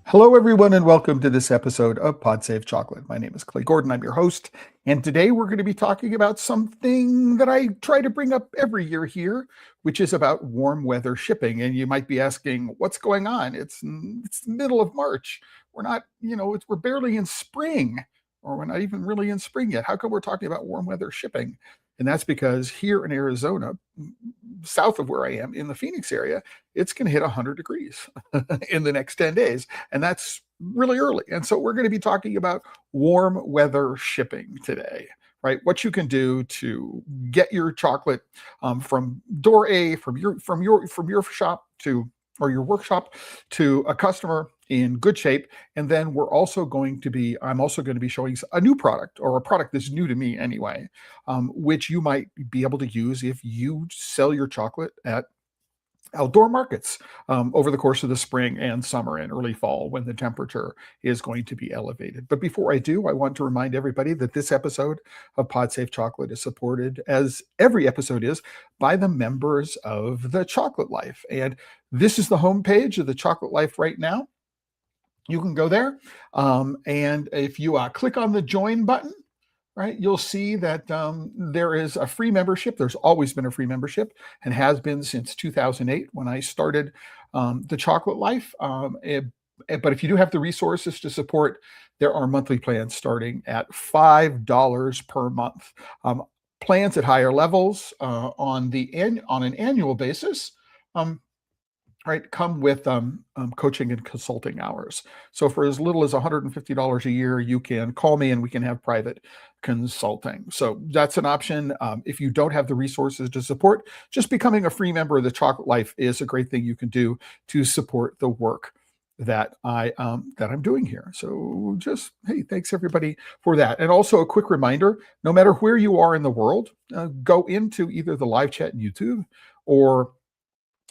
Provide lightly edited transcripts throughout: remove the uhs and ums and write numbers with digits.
Hello, everyone, and welcome to this episode of Pod Save Chocolate. My name is Clay Gordon. I'm your host, and today we're going to be talking about something that I try to bring up every year here, which is about warm weather shipping. And you might be asking, what's going on? It's the middle of March. We're not, we're barely in spring, or we're not even really in spring yet. How come we're talking about warm weather shipping? And that's because here in Arizona, south of where I am in the Phoenix area, it's going to hit 100 degrees in the next 10 days. And that's really early. And so we're going to be talking about warm weather shipping today, right? What you can do to get your chocolate from door A, from your shop to, or your workshop, to a customer in good shape. And then I'm also going to be showing a new product, or a product that's new to me anyway, which you might be able to use if you sell your chocolate at outdoor markets over the course of the spring and summer and early fall, when the temperature is going to be elevated. But before I do, I want to remind everybody that this episode of Pod Save Chocolate is supported, as every episode is, by the members of the ChocolateLife. And this is the homepage of the ChocolateLife right now. You can go there, and if you click on the join button, right, you'll see that there is a free membership. There's always been a free membership, and has been since 2008 when I started the ChocolateLife. But if you do have the resources to support, there are monthly plans starting at $5 per month. Plans at higher levels on an annual basis. Right, come with coaching and consulting hours. So for as little as $150 a year, you can call me and we can have private consulting. So that's an option. If you don't have the resources to support, just becoming a free member of the ChocolateLife is a great thing you can do to support the work that I'm doing here. So just, hey, thanks everybody for that. And also a quick reminder, no matter where you are in the world, go into either the live chat in YouTube or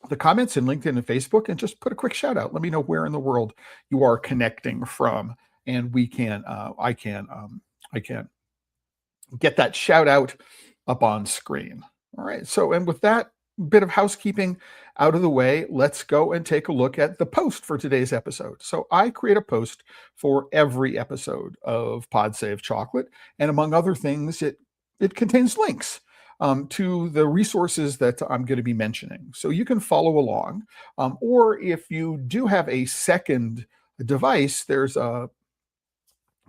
the comments in LinkedIn and Facebook, and just put a quick shout out. Let me know where in the world you are connecting from, and I can get that shout out up on screen. All right. So, and with that bit of housekeeping out of the way, let's go and take a look at the post for today's episode. So I create a post for every episode of Pod Save Chocolate, and among other things, it contains links to the resources that I'm going to be mentioning. So you can follow along. Or if you do have a second device, there's a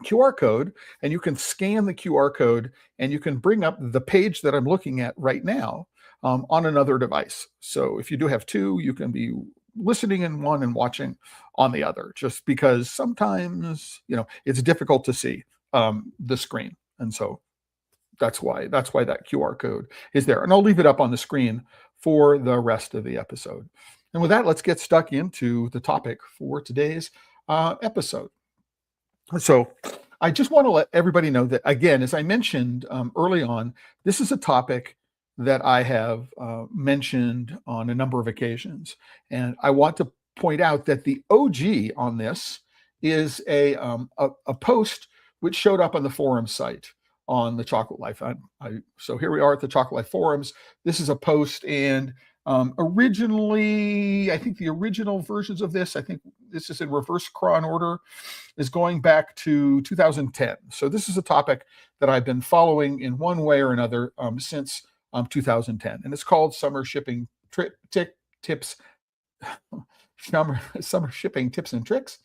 QR code, and you can scan the QR code and you can bring up the page that I'm looking at right now on another device. So if you do have two, you can be listening in one and watching on the other, just because sometimes, it's difficult to see the screen. And so that's why that QR code is there. And I'll leave it up on the screen for the rest of the episode. And with that, let's get stuck into the topic for today's episode. So I just want to let everybody know that, again, as I mentioned early on, this is a topic that I have mentioned on a number of occasions. And I want to point out that the OG on this is a post which showed up on the forum site on the ChocolateLife. So here we are at the ChocolateLife forums. This is a post, and originally, I think the original versions of this, I think this is in reverse chron order, is going back to 2010. So this is a topic that I've been following in one way or another since 2010, and it's called Summer Shipping Tips, Summer Shipping Tips and Tricks.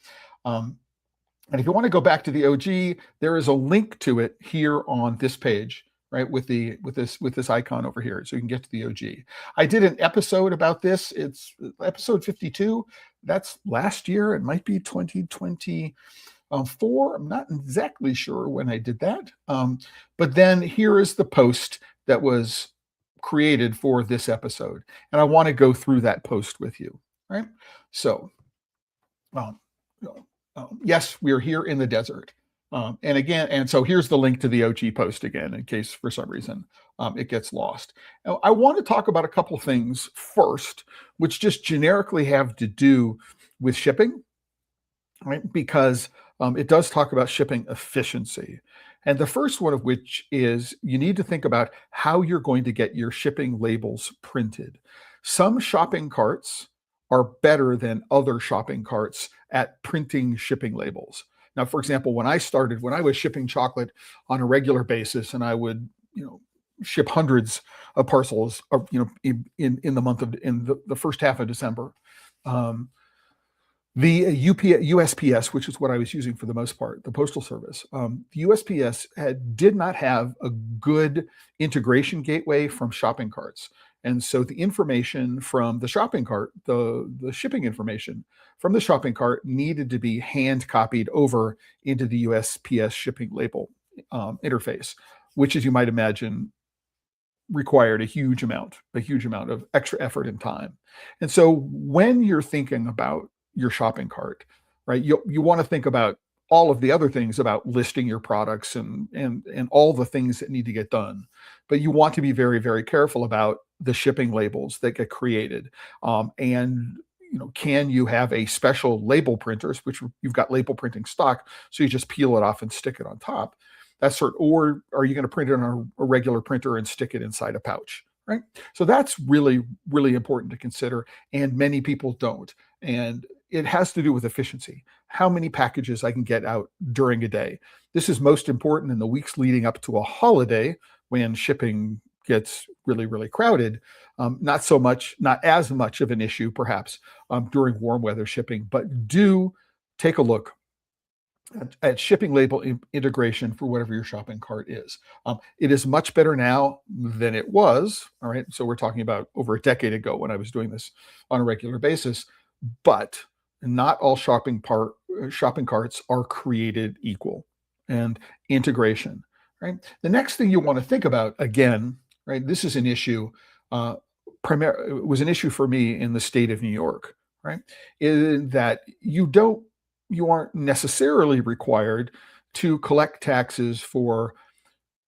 And if you want to go back to the OG, there is a link to it here on this page, right, with this icon over here, so you can get to the OG. I did an episode about this. It's episode 52. That's last year. It might be 2024. I'm not exactly sure when I did that. But then here is the post that was created for this episode, and I want to go through that post with you, right? So, yes, we're here in the desert. And so here's the link to the OG post again, in case for some reason it gets lost. Now, I want to talk about a couple things first, which just generically have to do with shipping, right? Because it does talk about shipping efficiency. And the first one of which is you need to think about how you're going to get your shipping labels printed. Some shopping carts are better than other shopping carts at printing shipping labels. Now, for example, when I was shipping chocolate on a regular basis, and I would, ship hundreds of parcels, in the month of in the first half of December. Um, the USPS, which is what I was using for the most part, the Postal Service, the USPS did not have a good integration gateway from shopping carts. And so the information from the shopping cart, the shipping information from the shopping cart needed to be hand copied over into the USPS shipping label interface, which, as you might imagine, required a huge amount of extra effort and time. And so when you're thinking about your shopping cart, right, you want to think about all of the other things about listing your products and all the things that need to get done. But you want to be very, very careful about the shipping labels that get created. And can you have a special label printers, which you've got label printing stock, so you just peel it off and stick it on top? Or are you going to print it on a regular printer and stick it inside a pouch, right? So that's really, really important to consider, and many people don't. And it has to do with efficiency, how many packages I can get out during a day. This is most important in the weeks leading up to a holiday when shipping gets really, really crowded. Not as much of an issue, perhaps, during warm weather shipping, but do take a look at shipping label integration for whatever your shopping cart is. It is much better now than it was. All right. So we're talking about over a decade ago when I was doing this on a regular basis, but not all shopping carts are created equal. And integration, right? The next thing you want to think about, again, right? This is an issue, it was an issue for me in the state of New York, right? In that you aren't necessarily required to collect taxes for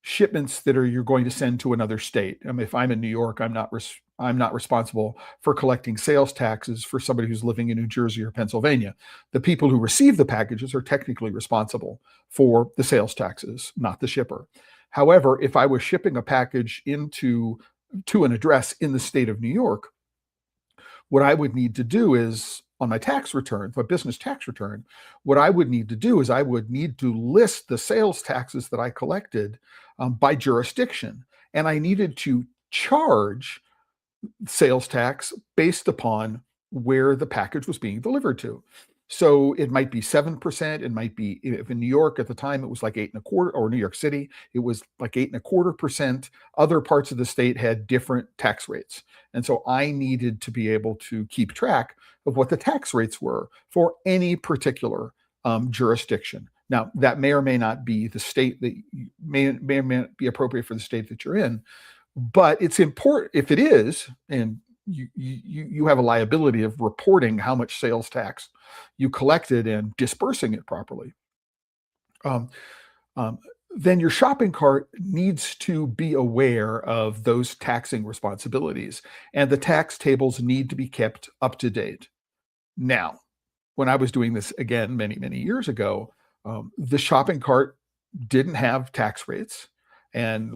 shipments that you're going to send to another state. I mean, if I'm in New York, I'm not responsible for collecting sales taxes for somebody who's living in New Jersey or Pennsylvania. The people who receive the packages are technically responsible for the sales taxes, not the shipper. However, if I was shipping a package to an address in the state of New York, what I would need to do is, on my tax return, my business tax return, what I would need to do is I would need to list the sales taxes that I collected by jurisdiction. And I needed to charge sales tax based upon where the package was being delivered to. So it might be 7%. It might be, if in New York at the time, it was like 8.25%, or New York City, it was like 8.25%. Other parts of the state had different tax rates. And so I needed to be able to keep track of what the tax rates were for any particular jurisdiction. Now, that may or may not be the state that may or may not be appropriate for the state that you're in, but it's important if it is, and you have a liability of reporting how much sales tax you collected and dispersing it properly. Then your shopping cart needs to be aware of those taxing responsibilities, and the tax tables need to be kept up to date. Now, when I was doing this again many, many years ago, the shopping cart didn't have tax rates. And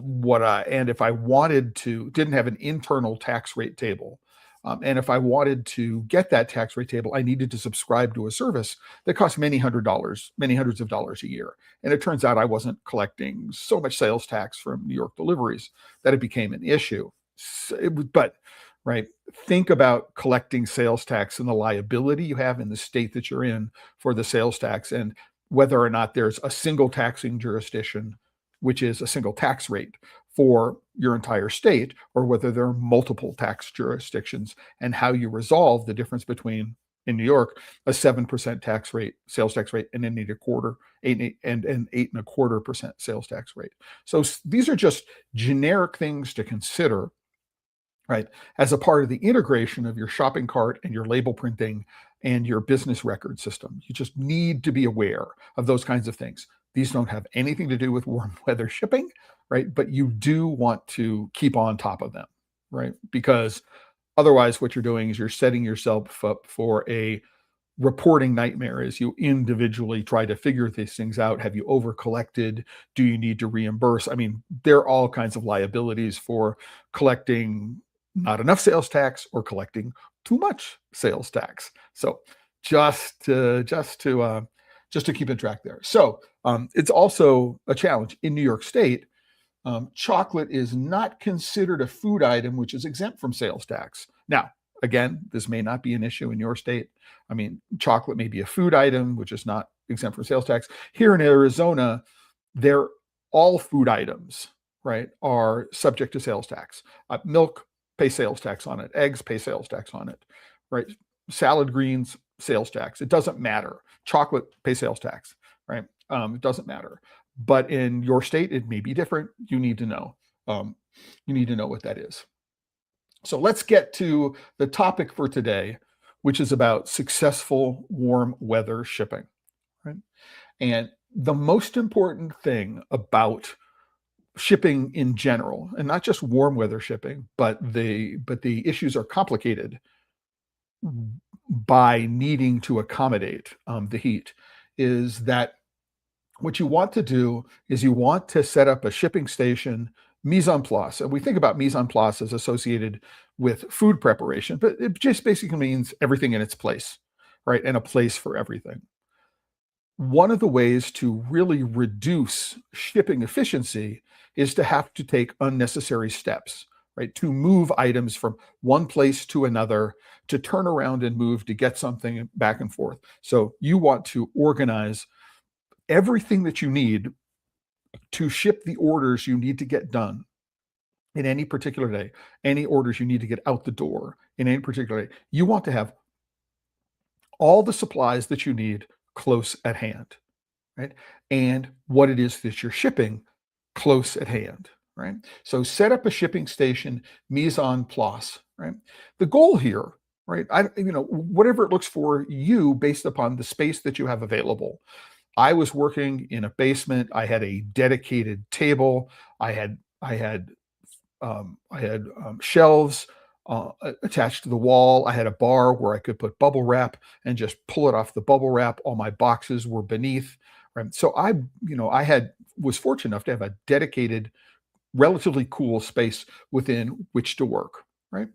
if I wanted to, didn't have an internal tax rate table. And if I wanted to get that tax rate table, I needed to subscribe to a service that cost many hundreds of dollars a year. And it turns out I wasn't collecting so much sales tax from New York deliveries that it became an issue. Right, think about collecting sales tax and the liability you have in the state that you're in for the sales tax, and whether or not there's a single taxing jurisdiction, which is a single tax rate for your entire state, or whether there are multiple tax jurisdictions, and how you resolve the difference between, in New York, a 7% tax rate, sales tax rate, and an 8.25% sales tax rate. So these are just generic things to consider, right, as a part of the integration of your shopping cart and your label printing and your business record system. You just need to be aware of those kinds of things. These don't have anything to do with warm weather shipping, right? But you do want to keep on top of them, right? Because otherwise what you're doing is you're setting yourself up for a reporting nightmare as you individually try to figure these things out. Have you over collected? Do you need to reimburse? I mean, there are all kinds of liabilities for collecting not enough sales tax or collecting too much sales tax. So just to keep in track there. So it's also a challenge in New York State. Chocolate is not considered a food item which is exempt from sales tax. Now, again, this may not be an issue in your state. I mean, chocolate may be a food item which is not exempt from sales tax. Here in Arizona, they're all food items, right, are subject to sales tax. Milk, pay sales tax on it. Eggs, pay sales tax on it, right? Salad greens, sales tax. It doesn't matter. Chocolate, pay sales tax, right? It doesn't matter. But in your state, it may be different. You need to know. You need to know what that is. So let's get to the topic for today, which is about successful warm weather shipping, right? And the most important thing about shipping in general, and not just warm weather shipping, but the issues are complicated by needing to accommodate the heat, is that what you want to do is you want to set up a shipping station mise en place. And we think about mise en place as associated with food preparation, but it just basically means everything in its place, right? And a place for everything. One of the ways to really reduce shipping efficiency is to have to take unnecessary steps, right? To move items from one place to another, to turn around and move, to get something back and forth. So you want to organize everything that you need to ship the orders you need to get done in any particular day, any orders you need to get out the door in any particular day. You want to have all the supplies that you need close at hand, right? And what it is that you're shipping close at hand, right? So set up a shipping station mise en place, right? The goal here, right? Whatever it looks for you based upon the space that you have available. I was working in a basement. I had a dedicated table. I had shelves attached to the wall. I had a bar where I could put bubble wrap and just pull it off the bubble wrap. All my boxes were beneath. Right? So I was fortunate enough to have a dedicated, relatively cool space within which to work. Right.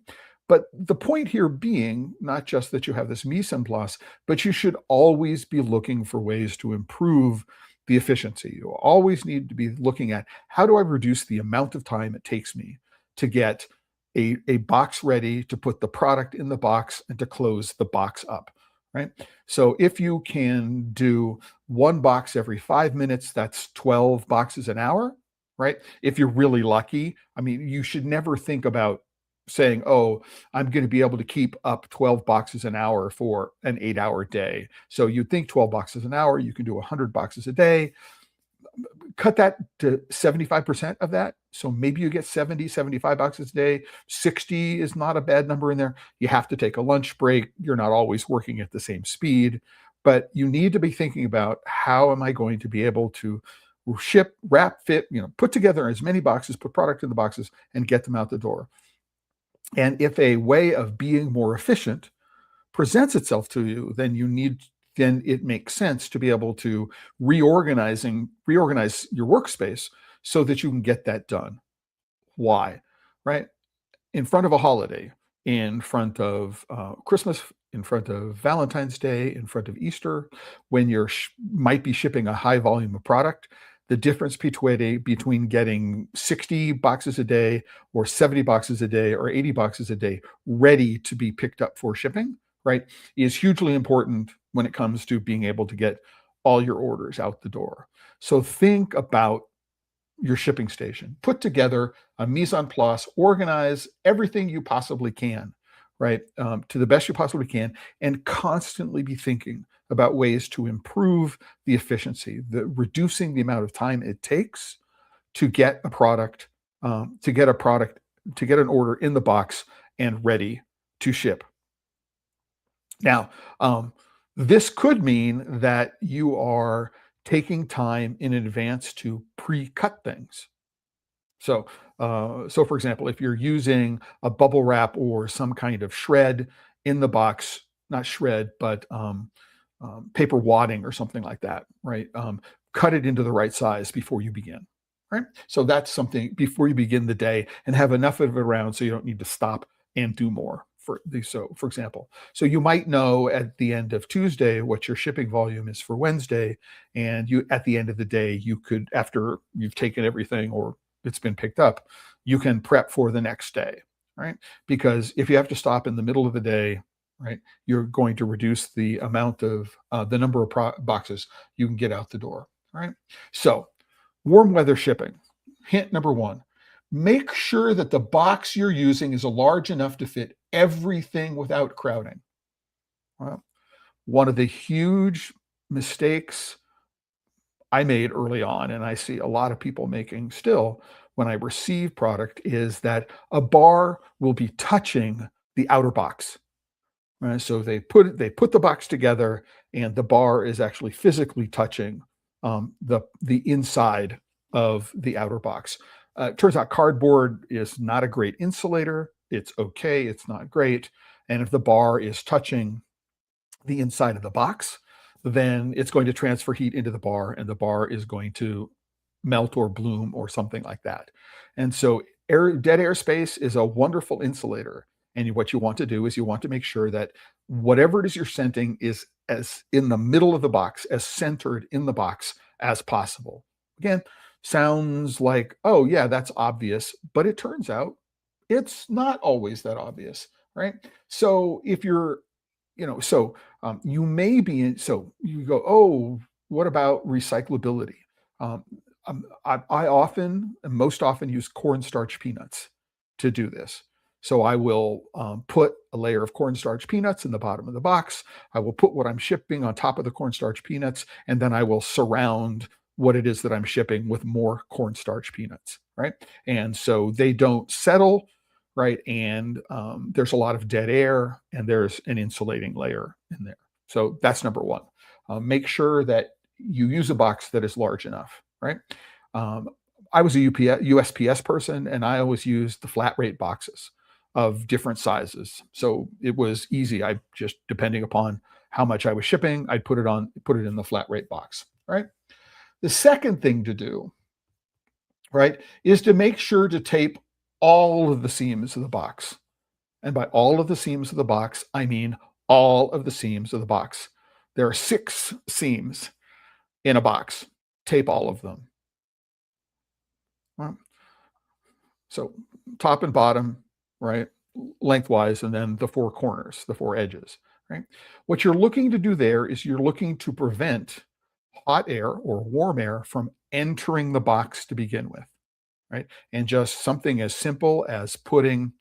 But the point here being not just that you have this mise en place, but you should always be looking for ways to improve the efficiency. You always need to be looking at, how do I reduce the amount of time it takes me to get a box ready, to put the product in the box, and to close the box up, right? So if you can do one box every 5 minutes, that's 12 boxes an hour, right? If you're really lucky. I mean, you should never think about saying, oh, I'm going to be able to keep up 12 boxes an hour for an 8-hour day. So you'd think 12 boxes an hour, you can do 100 boxes a day. Cut that to 75% of that. So maybe you get 70, 75 boxes a day. 60 is not a bad number in there. You have to take a lunch break. You're not always working at the same speed, but you need to be thinking about, how am I going to be able to ship, wrap, fit, put together as many boxes, put product in the boxes, and get them out the door. And if a way of being more efficient presents itself to you, then it makes sense to be able to reorganize your workspace so that you can get that done. Why? Right? In front of a holiday, in front of Christmas, in front of Valentine's Day, in front of Easter, when you might be shipping a high volume of product, the difference between getting 60 boxes a day or 70 boxes a day or 80 boxes a day ready to be picked up for shipping, right, is hugely important when it comes to being able to get all your orders out the door. So think about your shipping station. Put together a mise en place, organize everything you possibly can, right, to the best you possibly can, and constantly be thinking about ways to improve the efficiency, reducing the amount of time it takes to get a product, to get an order in the box and ready to ship. Now, this could mean that you are taking time in advance to pre-cut things. So for example, if you're using a bubble wrap or some kind of shred in the box, not shred, but paper wadding or something like that, right? Cut it into the right size before you begin, right? So that's something before you begin the day, and have enough of it around so you don't need to stop and do more. For example, so you might know at the end of Tuesday what your shipping volume is for Wednesday, and you at the end of the day you could, after you've taken everything or it's been picked up, you can prep for the next day, right? Because if you have to stop in the middle of the day, right, you're going to reduce the amount of the number of boxes you can get out the door, right? So warm weather shipping. Hint number one, make sure that the box you're using is large enough to fit everything without crowding. Well, one of the huge mistakes I made early on, and I see a lot of people making still when I receive product, is that a bar will be touching the outer box. Right? So they put the box together, and the bar is actually physically touching the inside of the outer box. It turns out cardboard is not a great insulator. It's okay. It's not great. And if the bar is touching the inside of the box, then it's going to transfer heat into the bar, and the bar is going to melt or bloom or something like that. And so dead air space is a wonderful insulator. And what you want to do is you want to make sure that whatever it is you're scenting is as in the middle of the box, as centered in the box as possible. Again, sounds like, oh yeah, that's obvious, but it turns out it's not always that obvious, right? So if you're, you may be in, so you go, oh, what about recyclability? Um, I often, and most often, use cornstarch peanuts to do this. So I will put a layer of cornstarch peanuts in the bottom of the box. I will put what I'm shipping on top of the cornstarch peanuts, and then I will surround what it is that I'm shipping with more cornstarch peanuts, right? And so they don't settle, right? And there's a lot of dead air, and there's an insulating layer in there. So that's number one. Make sure that you use a box that is large enough, right? Um, I was a USPS person, and I always used the flat rate boxes of different sizes. So it was easy. I just, depending upon how much I was shipping, I'd put it in the flat rate box, right? The second thing to do, right, is to make sure to tape all of the seams of the box. And by all of the seams of the box, I mean all of the seams of the box. There are 6 seams in a box. Tape all of them. Well, so top and bottom, right, lengthwise, and then the 4 corners, the 4 edges, right? What you're looking to do there is you're looking to prevent hot air or warm air from entering the box to begin with, right? And just something as simple as putting,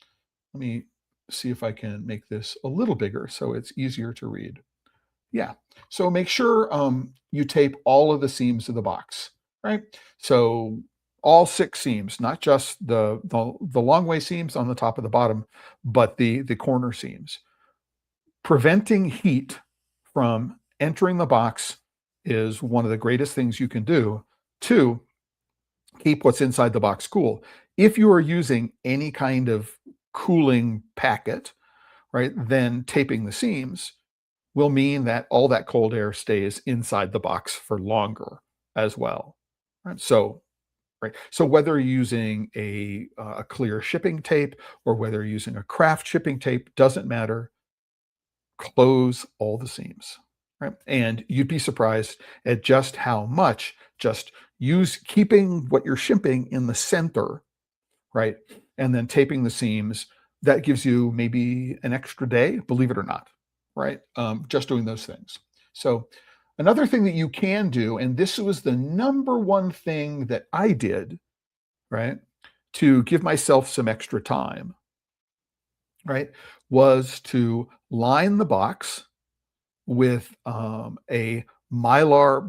let me see if I can make this a little bigger so it's easier to read. Yeah. So make sure you tape all of the seams of the box, right? So all 6 seams, not just the long way seams on the top of the bottom, but the corner seams. Preventing heat from entering the box is one of the greatest things you can do to keep what's inside the box cool. If you are using any kind of cooling packet, right, then taping the seams will mean that all that cold air stays inside the box for longer as well. Right? So, right. So whether you're using a clear shipping tape or whether you're using a craft shipping tape, doesn't matter. Close all the seams. Right? And you'd be surprised at just how much just keeping what you're shipping in the center, right, and then taping the seams, that gives you maybe an extra day, believe it or not, right? Just doing those things. So another thing that you can do, and this was the number one thing that I did, right, to give myself some extra time, right, was to line the box with a mylar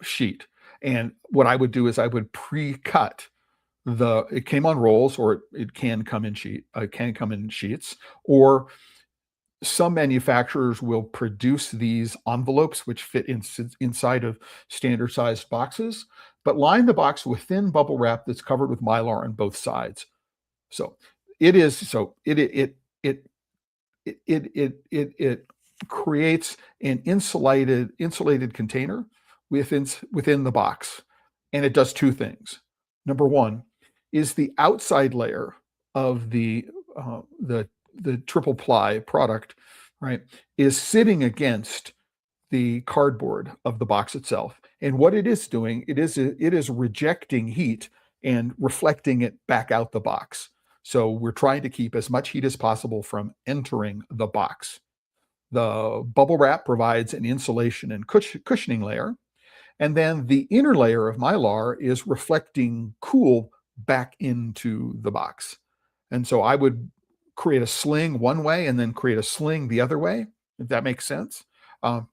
sheet. And what I would do is I would pre-cut it came on rolls, or it can come in sheets, or some manufacturers will produce these envelopes which fit inside of standard sized boxes, but line the box with thin bubble wrap that's covered with mylar on both sides. So it creates an insulated container within the box. and it does two things. Number one is the outside layer of the triple ply product, right, is sitting against the cardboard of the box itself. And what it is doing, it is rejecting heat and reflecting it back out the box. So we're trying to keep as much heat as possible from entering the box. The bubble wrap provides an insulation and cushioning layer. And then the inner layer of Mylar is reflecting cool back into the box. And so I would create a sling one way and then create a sling the other way, if that makes sense. Um,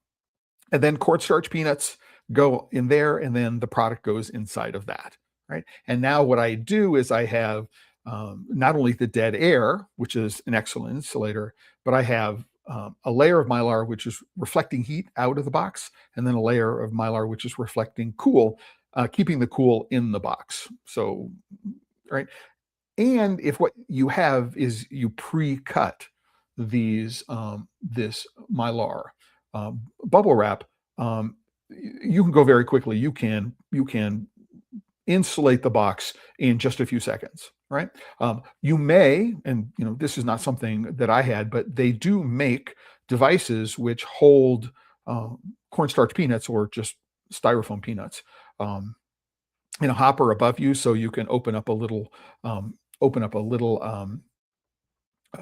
and then cornstarch peanuts go in there, and then the product goes inside of that, right? And now what I do is I have not only the dead air, which is an excellent insulator, but I have a layer of Mylar which is reflecting heat out of the box, and then a layer of Mylar which is reflecting cool, keeping the cool in the box. So, right. And if what you have is you pre-cut this Mylar bubble wrap, you can go very quickly. You can insulate the box in just a few seconds, right? You may, and this is not something that I had, but they do make devices which hold cornstarch peanuts or just styrofoam peanuts in a hopper above you, so you can open up a little um,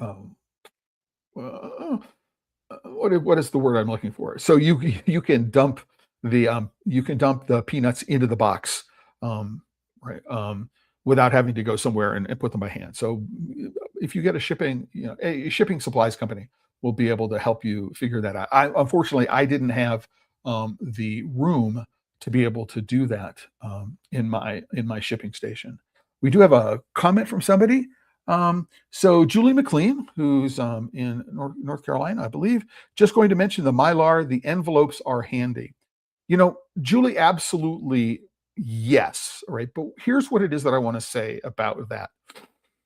uh, what is the word I'm looking for? So you can dump the peanuts into the box, right, without having to go somewhere and put them by hand. So if you get a shipping supplies company will be able to help you figure that out. Unfortunately, I didn't have the room to be able to do that in my shipping station. We do have a comment from somebody. So Julie McLean, who's in North Carolina, I believe, just going to mention the Mylar, the envelopes are handy. Julie, absolutely yes, right? But here's what it is that I want to say about that,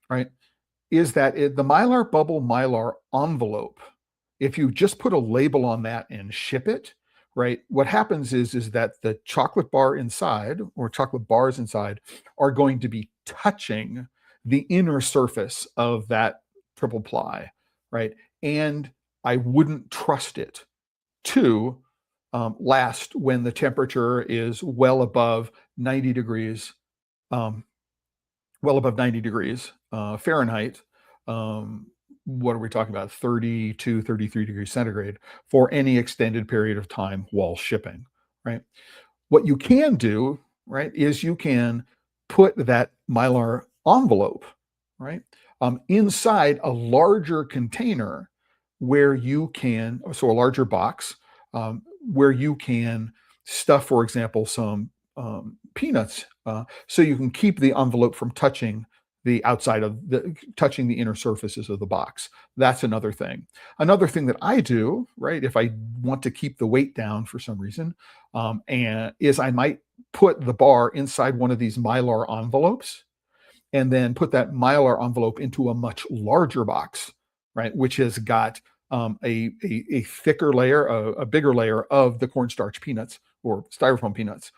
right? Is that the Mylar bubble Mylar envelope, if you just put a label on that and ship it, right, what happens is that the chocolate bar inside or chocolate bars inside are going to be touching the inner surface of that triple ply, right? And I wouldn't trust it to last when the temperature is well above 90 degrees, Fahrenheit. What are we talking about? 32, 33 degrees centigrade for any extended period of time while shipping, right? What you can do, right, is you can put that Mylar envelope, right, inside a larger container where you can, so a larger box, where you can stuff, for example, some peanuts, so you can keep the envelope from touching the outside of touching the inner surfaces of the box. That's another thing. Another thing that I do, right, if I want to keep the weight down for some reason, and is I might put the bar inside one of these Mylar envelopes, and then put that Mylar envelope into a much larger box, right, which has got a thicker layer, a bigger layer of the cornstarch peanuts or styrofoam peanuts,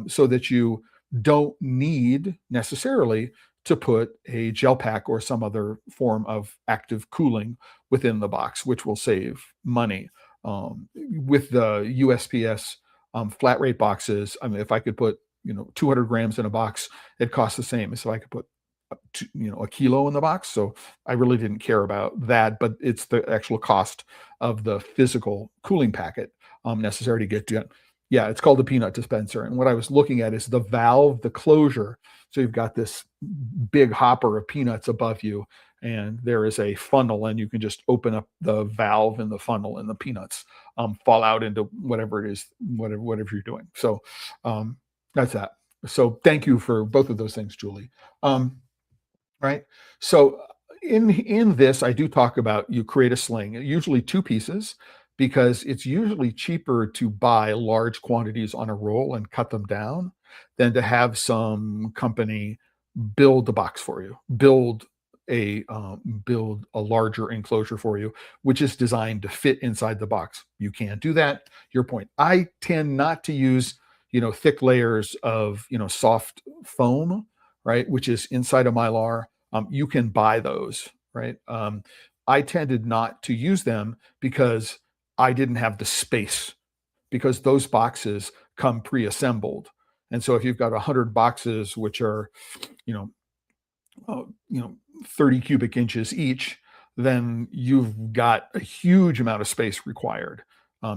so that you don't need necessarily to put a gel pack or some other form of active cooling within the box, which will save money. With the USPS flat rate boxes, I mean, if I could put 200 grams in a box, it costs the same as if I could put a kilo in the box. So I really didn't care about that, but it's the actual cost of the physical cooling packet necessary to get to. Yeah, it's called the peanut dispenser. And what I was looking at is the valve, the closure. So you've got this big hopper of peanuts above you, and there is a funnel, and you can just open up the valve in the funnel, and the peanuts fall out into whatever it is, whatever you're doing. So that's that. So thank you for both of those things, Julie. Right. So in this, I do talk about you create a sling, usually two pieces, because it's usually cheaper to buy large quantities on a roll and cut them down than to have some company build the box for you, build a larger enclosure for you, which is designed to fit inside the box. You can't do that. Your point. I tend not to use thick layers of, soft foam, right, which is inside of Mylar. You can buy those, right? I tended not to use them because I didn't have the space, because those boxes come pre-assembled. And so if you've got 100 boxes, which are, you know, uh, you know, 30 cubic inches each, then you've got a huge amount of space required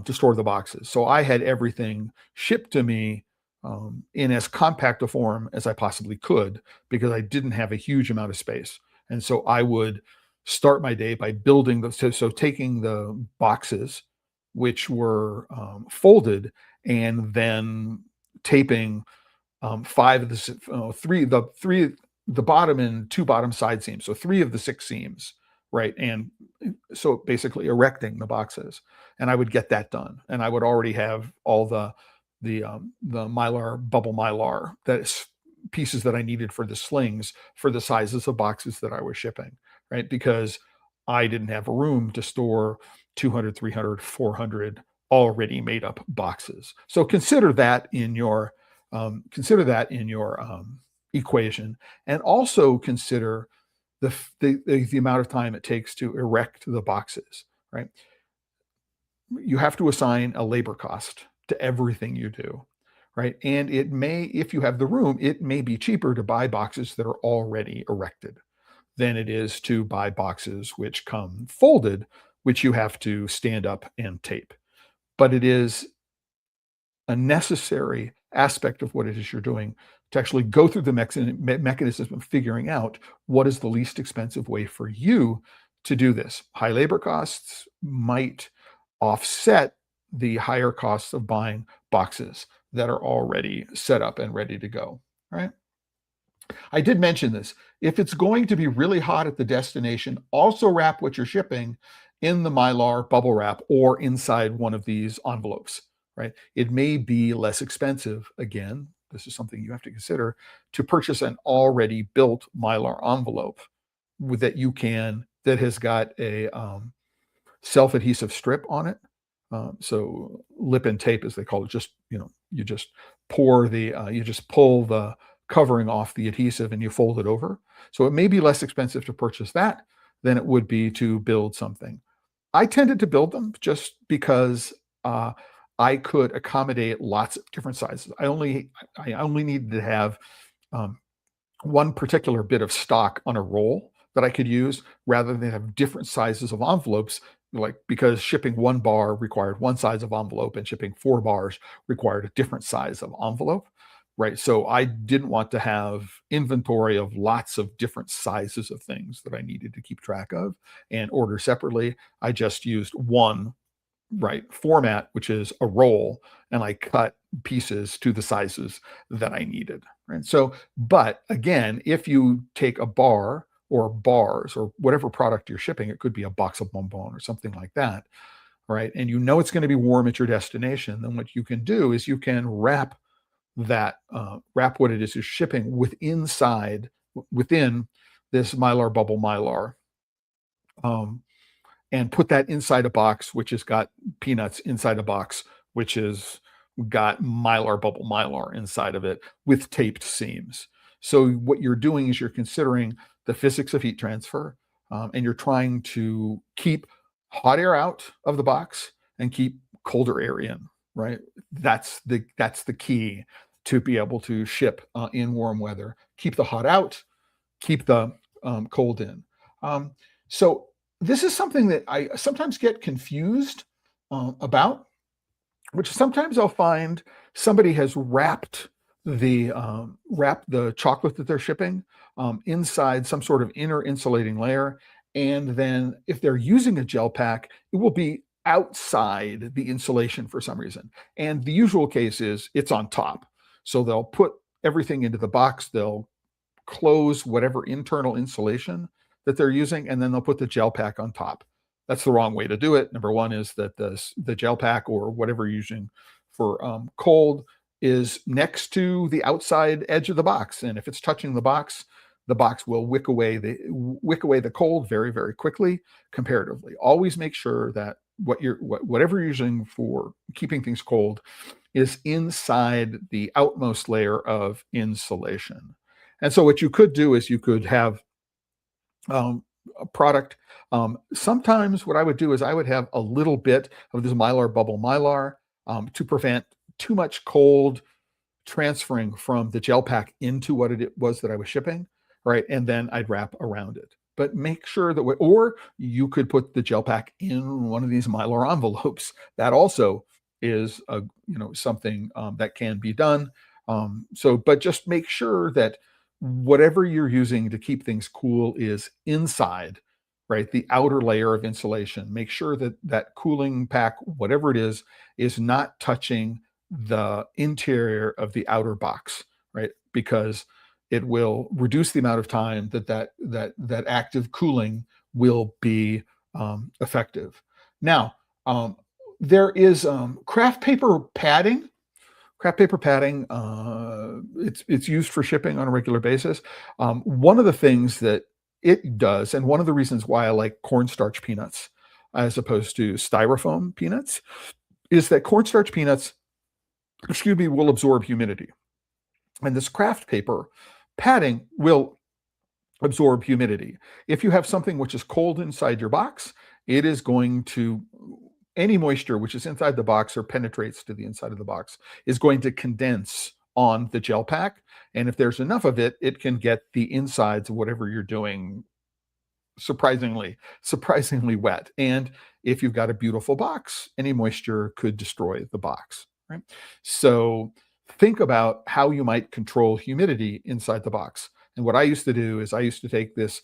to store the boxes. So I had everything shipped to me in as compact a form as I possibly could, because I didn't have a huge amount of space. And so I would start my day by building the, so taking the boxes, which were folded, and then taping five of the the bottom and two bottom side seams, so three of the six seams, right? And so basically erecting the boxes, and I would get that done, and I would already have all the Mylar, bubble Mylar, that's pieces that I needed for the slings for the sizes of boxes that I was shipping, right? Because I didn't have room to store 200, 300, 400 already made up boxes. So consider that in your equation, and also consider the amount of time it takes to erect the boxes, right? You have to assign a labor cost to everything you do, right? And it may, if you have the room, it may be cheaper to buy boxes that are already erected than it is to buy boxes which come folded, which you have to stand up and tape. But it is a necessary aspect of what it is you're doing to actually go through the mechanism of figuring out what is the least expensive way for you to do this. High labor costs might offset the higher costs of buying boxes that are already set up and ready to go, right? I did mention this. If it's going to be really hot at the destination, also wrap what you're shipping in the Mylar bubble wrap or inside one of these envelopes, right? It may be less expensive. Again, this is something you have to consider, to purchase an already built Mylar envelope that has got a self-adhesive strip on it. So lip and tape, as they call it, just, you just pull the covering off the adhesive and you fold it over. So it may be less expensive to purchase that than it would be to build something. I tended to build them just because I could accommodate lots of different sizes. I only needed to have one particular bit of stock on a roll that I could use, rather than have different sizes of envelopes, because shipping one bar required one size of envelope and shipping 4 bars required a different size of envelope, right? So I didn't want to have inventory of lots of different sizes of things that I needed to keep track of and order separately. I just used one, right, format, which is a roll, and I cut pieces to the sizes that I needed, right? So, but again, if you take a bar or bars or whatever product you're shipping, it could be a box of bonbon or something like that, right? And it's going to be warm at your destination, then what you can do is you can wrap what it is you're shipping within this Mylar bubble Mylar, and put that inside a box which has got peanuts inside a box which has got Mylar bubble Mylar inside of it with taped seams. So what you're doing is you're considering the physics of heat transfer, and you're trying to keep hot air out of the box and keep colder air in, right? That's the key to be able to ship in warm weather. Keep the hot out, keep the cold in. So this is something that I sometimes get confused about, which sometimes I'll find somebody has wrapped the chocolate that they're shipping inside some sort of inner insulating layer, and then if they're using a gel pack, it will be outside the insulation for some reason. And the usual case is it's on top. So they'll put everything into the box, they'll close whatever internal insulation that they're using, and then they'll put the gel pack on top. That's the wrong way to do it. Number one is that the gel pack or whatever you're using for cold is next to the outside edge of the box, and if it's touching the box will wick away the cold very, very quickly comparatively. Always make sure that whatever you're using for keeping things cold is inside the outmost layer of insulation. And so what you could do is you could have a product. Sometimes what I would do is I would have a little bit of this Mylar bubble Mylar to prevent too much cold transferring from the gel pack into what it was that I was shipping, right? And then I'd wrap around it. But make sure that, or you could put the gel pack in one of these Mylar envelopes. That also is something that can be done. But just make sure that whatever you're using to keep things cool is inside, right? The outer layer of insulation. Make sure that that cooling pack, whatever it is not touching the interior of the outer box, right? Because it will reduce the amount of time that active cooling will be effective. Now, there is craft paper padding. Craft paper padding, it's used for shipping on a regular basis. One of the things that it does, and one of the reasons why I like cornstarch peanuts as opposed to styrofoam peanuts, is that cornstarch peanuts, will absorb humidity. And this craft paper padding will absorb humidity. If you have something which is cold inside your box, it is going to, any moisture which is inside the box or penetrates to the inside of the box is going to condense on the gel pack. And if there's enough of it, it can get the insides of whatever you're doing surprisingly wet. And if you've got a beautiful box, any moisture could destroy the box, right? So think about how you might control humidity inside the box. And what I used to do is I used to take this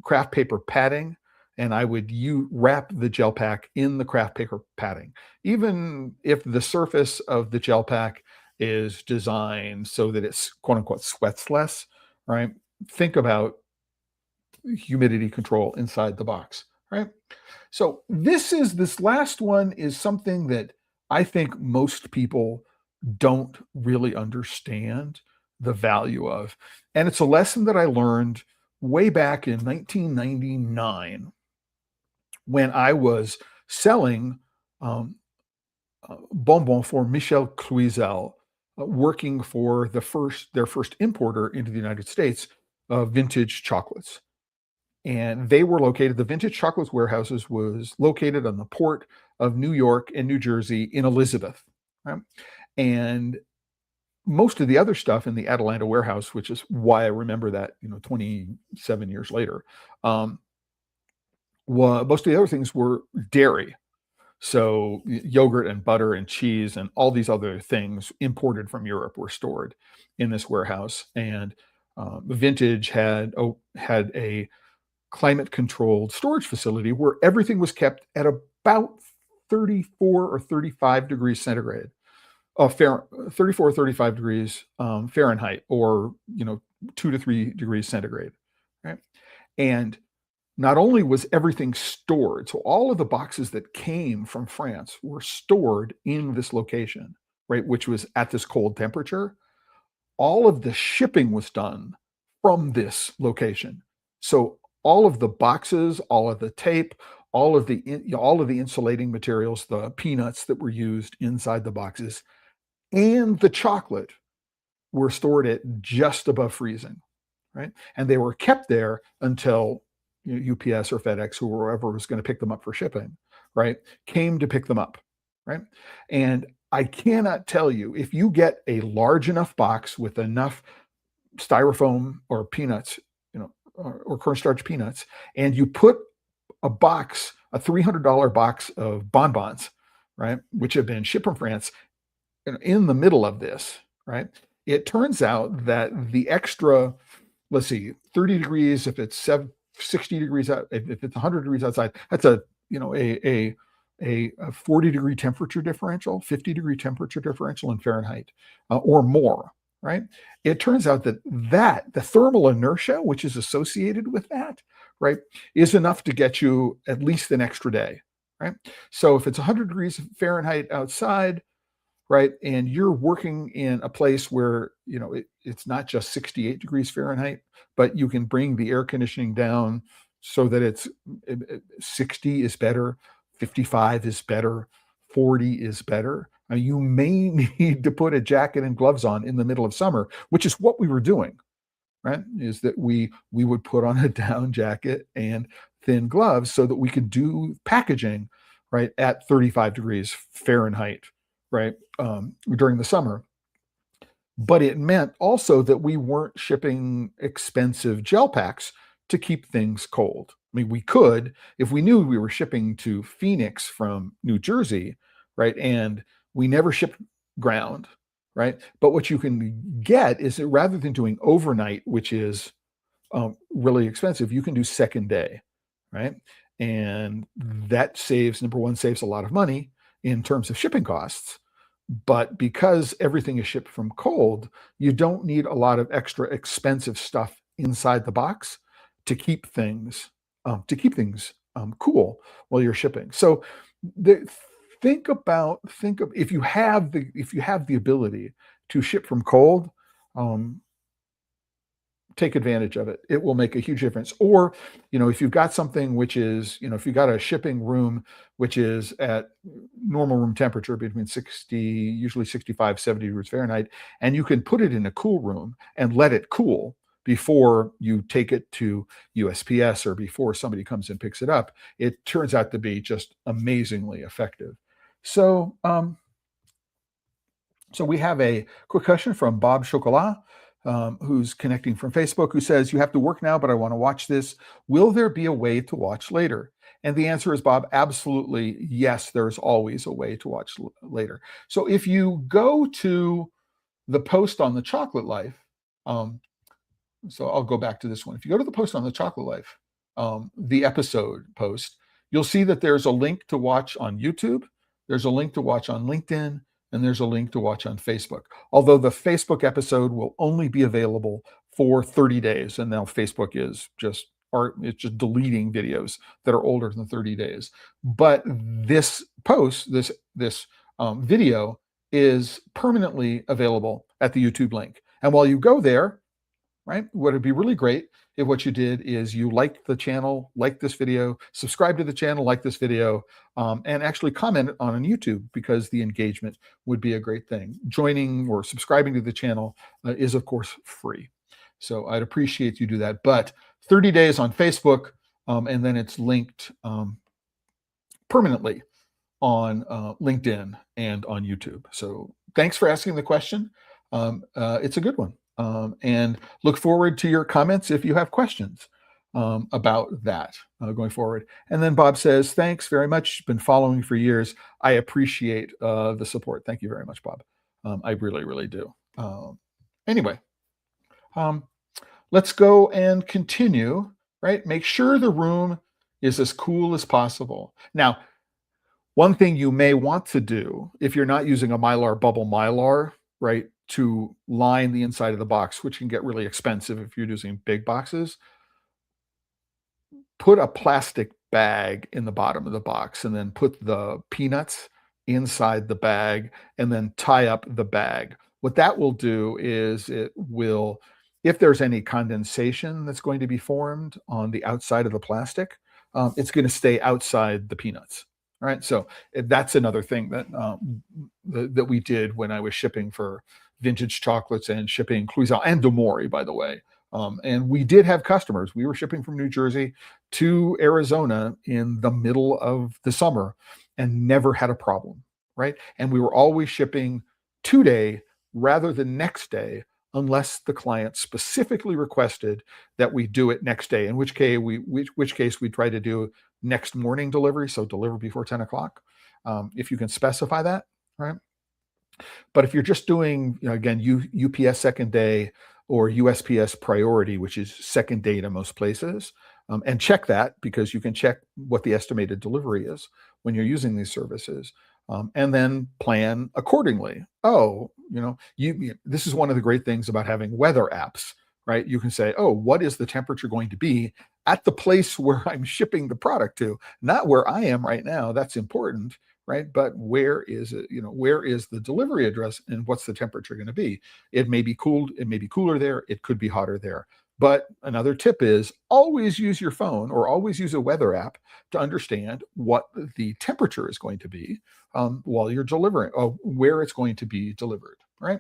craft paper padding, and I would wrap the gel pack in the craft paper padding. Even if the surface of the gel pack is designed so that it's quote unquote sweats less, right? Think about humidity control inside the box, right? So this last one is something that I think most people don't really understand the value of. And it's a lesson that I learned way back in 1999 when I was selling bonbon for Michel Cluizel, working for their first importer into the United States of vintage chocolates. And they were located, the Vintage Chocolates warehouses was located on the port of New York and New Jersey in Elizabeth. Right? And most of the other stuff in the Atlanta warehouse, which is why I remember that, 27 years later, most of the other things were dairy. So yogurt and butter and cheese and all these other things imported from Europe were stored in this warehouse. And Vintage had a climate-controlled storage facility where everything was kept at about 34 or 35 degrees centigrade, 34 or 35 degrees Fahrenheit, or 2 to 3 degrees centigrade, right? And not only was everything stored, so all of the boxes that came from France were stored in this location, right, which was at this cold temperature. All of the shipping was done from this location. So all of the boxes, all of the tape, all of the insulating materials, the peanuts that were used inside the boxes, and the chocolate were stored at just above freezing, right? And they were kept there until UPS or FedEx, or whoever was going to pick them up for shipping, right, came to pick them up, right? And I cannot tell you, if you get a large enough box with enough styrofoam or peanuts, or cornstarch peanuts, and you put a $300 box of bonbons, right, which have been shipped from France, in the middle of this, right, it turns out that the extra, let's see, 30 degrees, if it's 60 degrees out, if it's 100 degrees outside, that's a 40-degree temperature differential, 50-degree temperature differential in Fahrenheit, or more, right? It turns out that the thermal inertia, which is associated with that, right, is enough to get you at least an extra day, right? So if it's 100 degrees Fahrenheit outside, right, and you're working in a place where, it's not just 68 degrees Fahrenheit, but you can bring the air conditioning down so that it's 60 is better, 55 is better, 40 is better. You may need to put a jacket and gloves on in the middle of summer, which is what we were doing, right? Is that we would put on a down jacket and thin gloves so that we could do packaging, right, at 35 degrees Fahrenheit, right, during the summer. But it meant also that we weren't shipping expensive gel packs to keep things cold. I mean, we could if we knew we were shipping to Phoenix from New Jersey, right? And we never shipped ground, right? But what you can get is that rather than doing overnight, which is really expensive, you can do second day, right? And that saves, number one, saves a lot of money in terms of shipping costs. But because everything is shipped from cold, you don't need a lot of extra expensive stuff inside the box to keep things cool while you're shipping. So the, think of if you have the ability to ship from cold, um, take advantage of it. It will make a huge difference. Or, if you've got something which is, if you've got a shipping room which is at normal room temperature between 60, usually 65, 70 degrees Fahrenheit, and you can put it in a cool room and let it cool before you take it to USPS or before somebody comes and picks it up, it turns out to be just amazingly effective. So, so we have a quick question from Bob Chocolat, who's connecting from Facebook, who says, "You have to work now, but I want to watch this. Will there be a way to watch later?" And the answer is, Bob, absolutely yes, there's always a way to watch later. So if you go to the post on the Chocolate Life, so I'll go back to this one. If you go to the post on the Chocolate Life, the episode post, you'll see that there's a link to watch on YouTube, there's a link to watch on LinkedIn, and there's a link to watch on Facebook. Although the Facebook episode will only be available for 30 days, and now Facebook is just it's just deleting videos that are older than 30 days. But this post, this video, is permanently available at the YouTube link. And while you go there, right, what would be really great if what you did is you liked the channel, like this video, subscribe to the channel, like this video, and actually comment on YouTube, because the engagement would be a great thing. Joining or subscribing to the channel is, of course, free. So I'd appreciate you do that. But 30 days on Facebook, and then it's linked permanently on LinkedIn and on YouTube. So thanks for asking the question. It's a good one. And look forward to your comments if you have questions about that going forward. And then Bob says, "Thanks very much. Been following for years. I appreciate the support." Thank you very much, Bob. I really, really do. Anyway, let's go and continue, right? Make sure the room is as cool as possible. Now, one thing you may want to do, if you're not using a Mylar bubble Mylar, right, to line the inside of the box, which can get really expensive if you're using big boxes, put a plastic bag in the bottom of the box and then put the peanuts inside the bag and then tie up the bag. What that will do is it will, if there's any condensation that's going to be formed on the outside of the plastic, it's going to stay outside the peanuts. All right, so that's another thing that that we did when I was shipping for Vintage Chocolates and shipping Cluisan and Amore, by the way. And we did have customers. We were shipping from New Jersey to Arizona in the middle of the summer and never had a problem, right? And we were always shipping 2-day rather than next day, unless the client specifically requested that we do it next day, in which case we try to do next morning delivery, so deliver before 10 o'clock, if you can specify that, right? But if you're just doing, again, UPS second day or USPS priority, which is second day to most places, and check that, because you can check what the estimated delivery is when you're using these services, and then plan accordingly. Oh, this is one of the great things about having weather apps, right? You can say, oh, what is the temperature going to be at the place where I'm shipping the product to? Not where I am right now. That's important, right? But where is it? Where is the delivery address and what's the temperature going to be? It may be cooled. It may be cooler there. It could be hotter there. But another tip is always use your phone or always use a weather app to understand what the temperature is going to be while you're delivering, or where it's going to be delivered, right?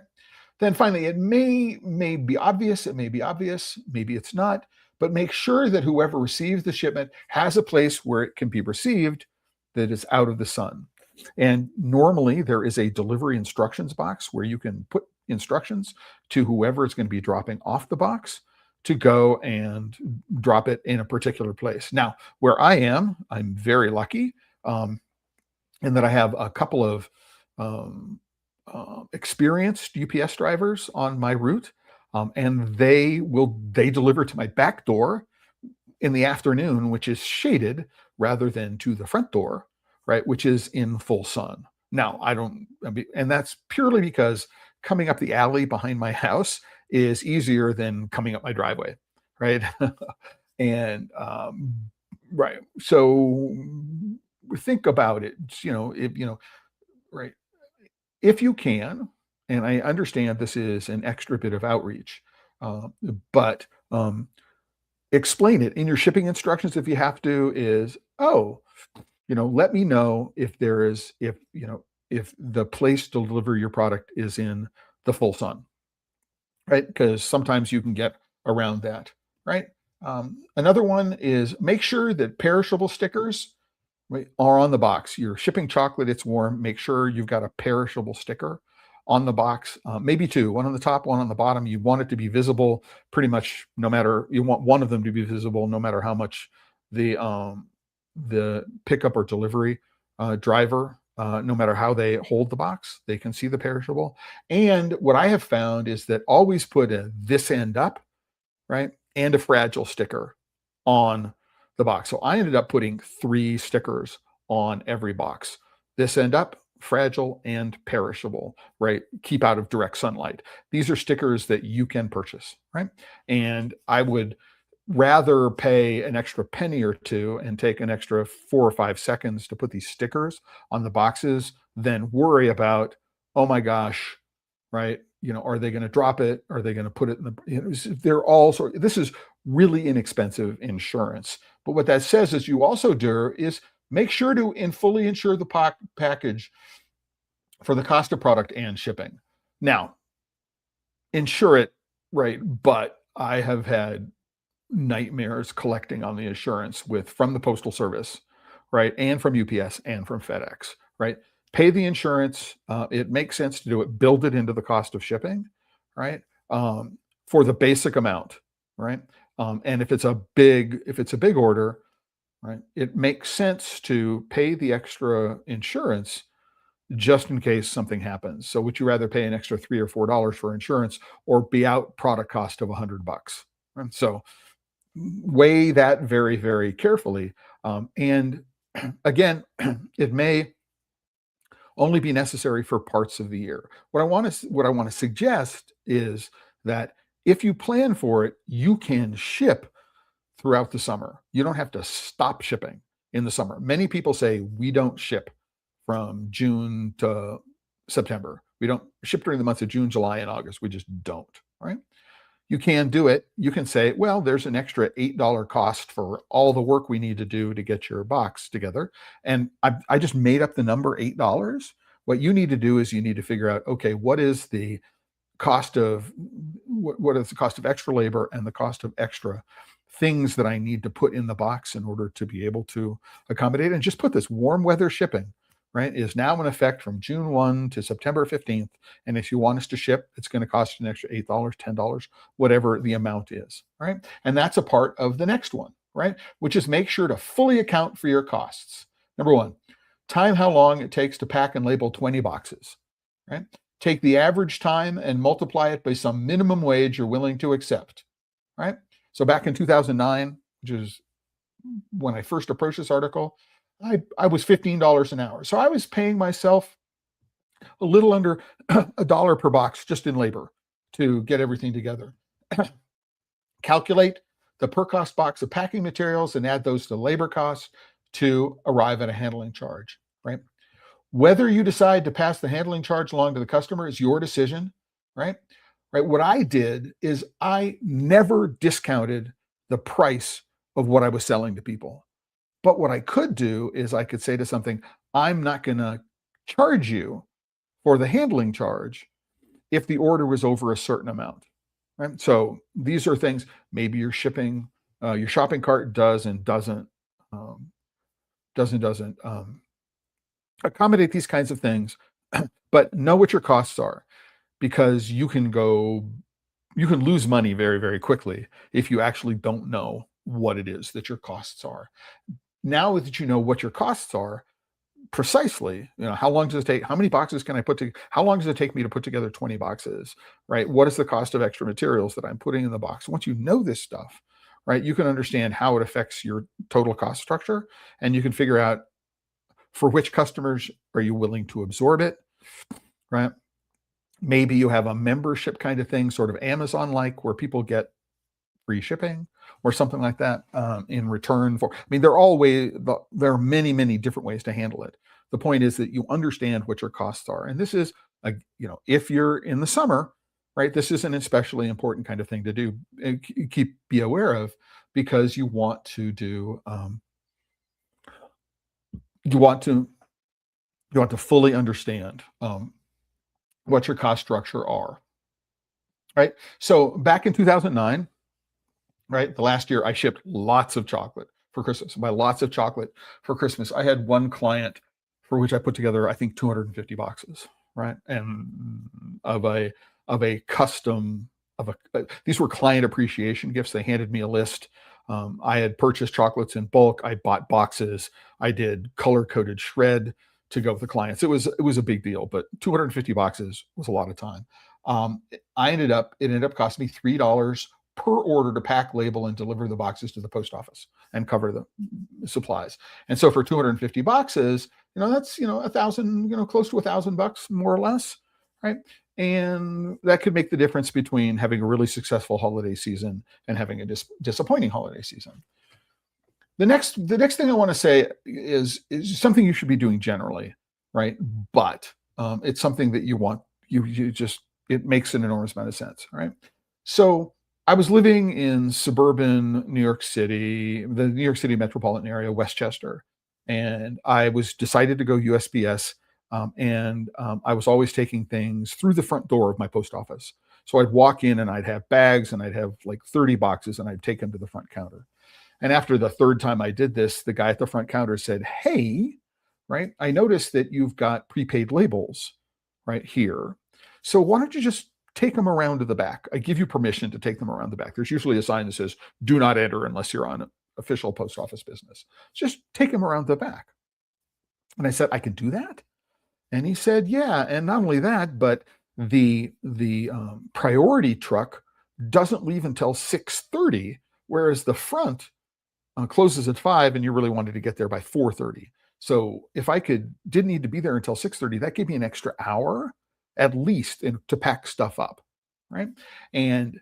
Then finally, it may be obvious, maybe it's not, but make sure that whoever receives the shipment has a place where it can be received that is out of the sun. And normally there is a delivery instructions box where you can put instructions to whoever is going to be dropping off the box to go and drop it in a particular place. Now, where I am, I'm very lucky in that I have a couple of experienced UPS drivers on my route, and they deliver to my back door in the afternoon, which is shaded, rather than to the front door, right, which is in full sun. Now, and that's purely because coming up the alley behind my house is easier than coming up my driveway, right? And right, so think about it. Right, if you can, and I understand this is an extra bit of outreach, but explain it in your shipping instructions if you have to. Let me know if the place to deliver your product is in the full sun, right? Because sometimes you can get around that, right? Another one is make sure that perishable stickers, right, are on the box. You're shipping chocolate, it's warm. Make sure you've got a perishable sticker on the box, maybe two, one on the top, one on the bottom. You want it to be visible pretty much you want one of them to be visible no matter how much the pickup or delivery driver, no matter how they hold the box, they can see the perishable. And what I have found is that always put a "this end up," right, and a fragile sticker on the box. So I ended up putting 3 stickers on every box: this end up, fragile, and perishable, right? Keep out of direct sunlight. These are stickers that you can purchase, right? And I would rather pay an extra penny or two and take an extra 4 or 5 seconds to put these stickers on the boxes than worry about, oh my gosh, right? Are they going to drop it? Are they going to put it in they're all this is really inexpensive insurance. But what that says is you also do is make sure to fully insure the package for the cost of product and shipping. Now, insure it, right? But I have had nightmares collecting on the insurance from the Postal Service, right? And from UPS and from FedEx, right? Pay the insurance. It makes sense to do it. Build it into the cost of shipping, right? For the basic amount, right? And if it's a big order, right, it makes sense to pay the extra insurance just in case something happens. So would you rather pay an extra $3 or $4 for insurance or be out product cost of $100? Right? So weigh that very, very carefully. And again, it may only be necessary for parts of the year. What I want to suggest is that if you plan for it, you can ship throughout the summer. You don't have to stop shipping in the summer. Many people say we don't ship from June to September. We don't ship during the months of June, July, and August. We just don't, right? You can do it. You can say, well, there's an extra $8 cost for all the work we need to do to get your box together. And I just made up the number $8. What you need to do is you need to figure out, okay, what is the cost of extra labor and the cost of extra things that I need to put in the box in order to be able to accommodate. And just put this: warm weather shipping, right, is now in effect from June 1 to September 15th. And if you want us to ship, it's going to cost an extra $8, $10, whatever the amount is, right? And that's a part of the next one, right? Which is make sure to fully account for your costs. Number 1, time how long it takes to pack and label 20 boxes, right? Take the average time and multiply it by some minimum wage you're willing to accept, right? So back in 2009, which is when I first approached this article, I was $15 an hour. So I was paying myself a little under $1 per box just in labor to get everything together. Calculate the per cost box of packing materials and add those to labor costs to arrive at a handling charge, right? Whether you decide to pass the handling charge along to the customer is your decision, right? right? What I did is I never discounted the price of what I was selling to people. But what I could do is I could say to something, I'm not going to charge you for the handling charge if the order was over a certain amount, right? So these are things, maybe your shopping cart does and um, doesn't accommodate these kinds of things, but know what your costs are, because you can lose money very, very quickly if you actually don't know what it is that your costs are. Now that you know what your costs are precisely, how long does it take? How many boxes can I put together? How long does it take me to put together 20 boxes, right? What is the cost of extra materials that I'm putting in the box? Once you know this stuff, right, you can understand how it affects your total cost structure, and you can figure out for which customers are you willing to absorb it, right? Maybe you have a membership kind of thing, sort of Amazon-like, where people get free shipping or something like that in return for. I mean, there are many, many different ways to handle it. The point is that you understand what your costs are, and this is if you're in the summer, right? This is an especially important kind of thing to do. Be aware of, because you want to fully understand what your cost structure are, right? So back in 2009, right, the last year, I shipped lots of chocolate for Christmas. By lots of chocolate for Christmas, I had one client for which I put together, I think, 250 boxes, right? And of a custom these were client appreciation gifts. They handed me a list. I had purchased chocolates in bulk. I bought boxes. I did color-coded shred to go with the clients. It was a big deal, but 250 boxes was a lot of time. It ended up costing me $3 per order to pack, label, and deliver the boxes to the post office and cover the supplies. And so for 250 boxes, that's $1,000, close to $1,000 more or less, right? And that could make the difference between having a really successful holiday season and having a disappointing holiday season. The next thing I want to say is something you should be doing generally, right? But it's something that it makes an enormous amount of sense, right? So I was living in suburban New York City, the New York City metropolitan area, Westchester, and I was decided to go USPS, and I was always taking things through the front door of my post office. So I'd walk in and I'd have bags, and I'd have like 30 boxes, and I'd take them to the front counter. And after the third time I did this, the guy at the front counter said, "Hey, right, I noticed that you've got prepaid labels right here. So why don't you just take them around to the back? I give you permission to take them around the back. There's usually a sign that says, 'Do not enter unless you're on official post office business.' Just take them around the back." And I said, "I can do that?" And he said, "Yeah, and not only that, but the priority truck doesn't leave until 6:30, whereas the front closes at 5, and you really wanted to get there by 4:30. So if I didn't need to be there until 6:30, that gave me an extra hour at least to pack stuff up, right?" And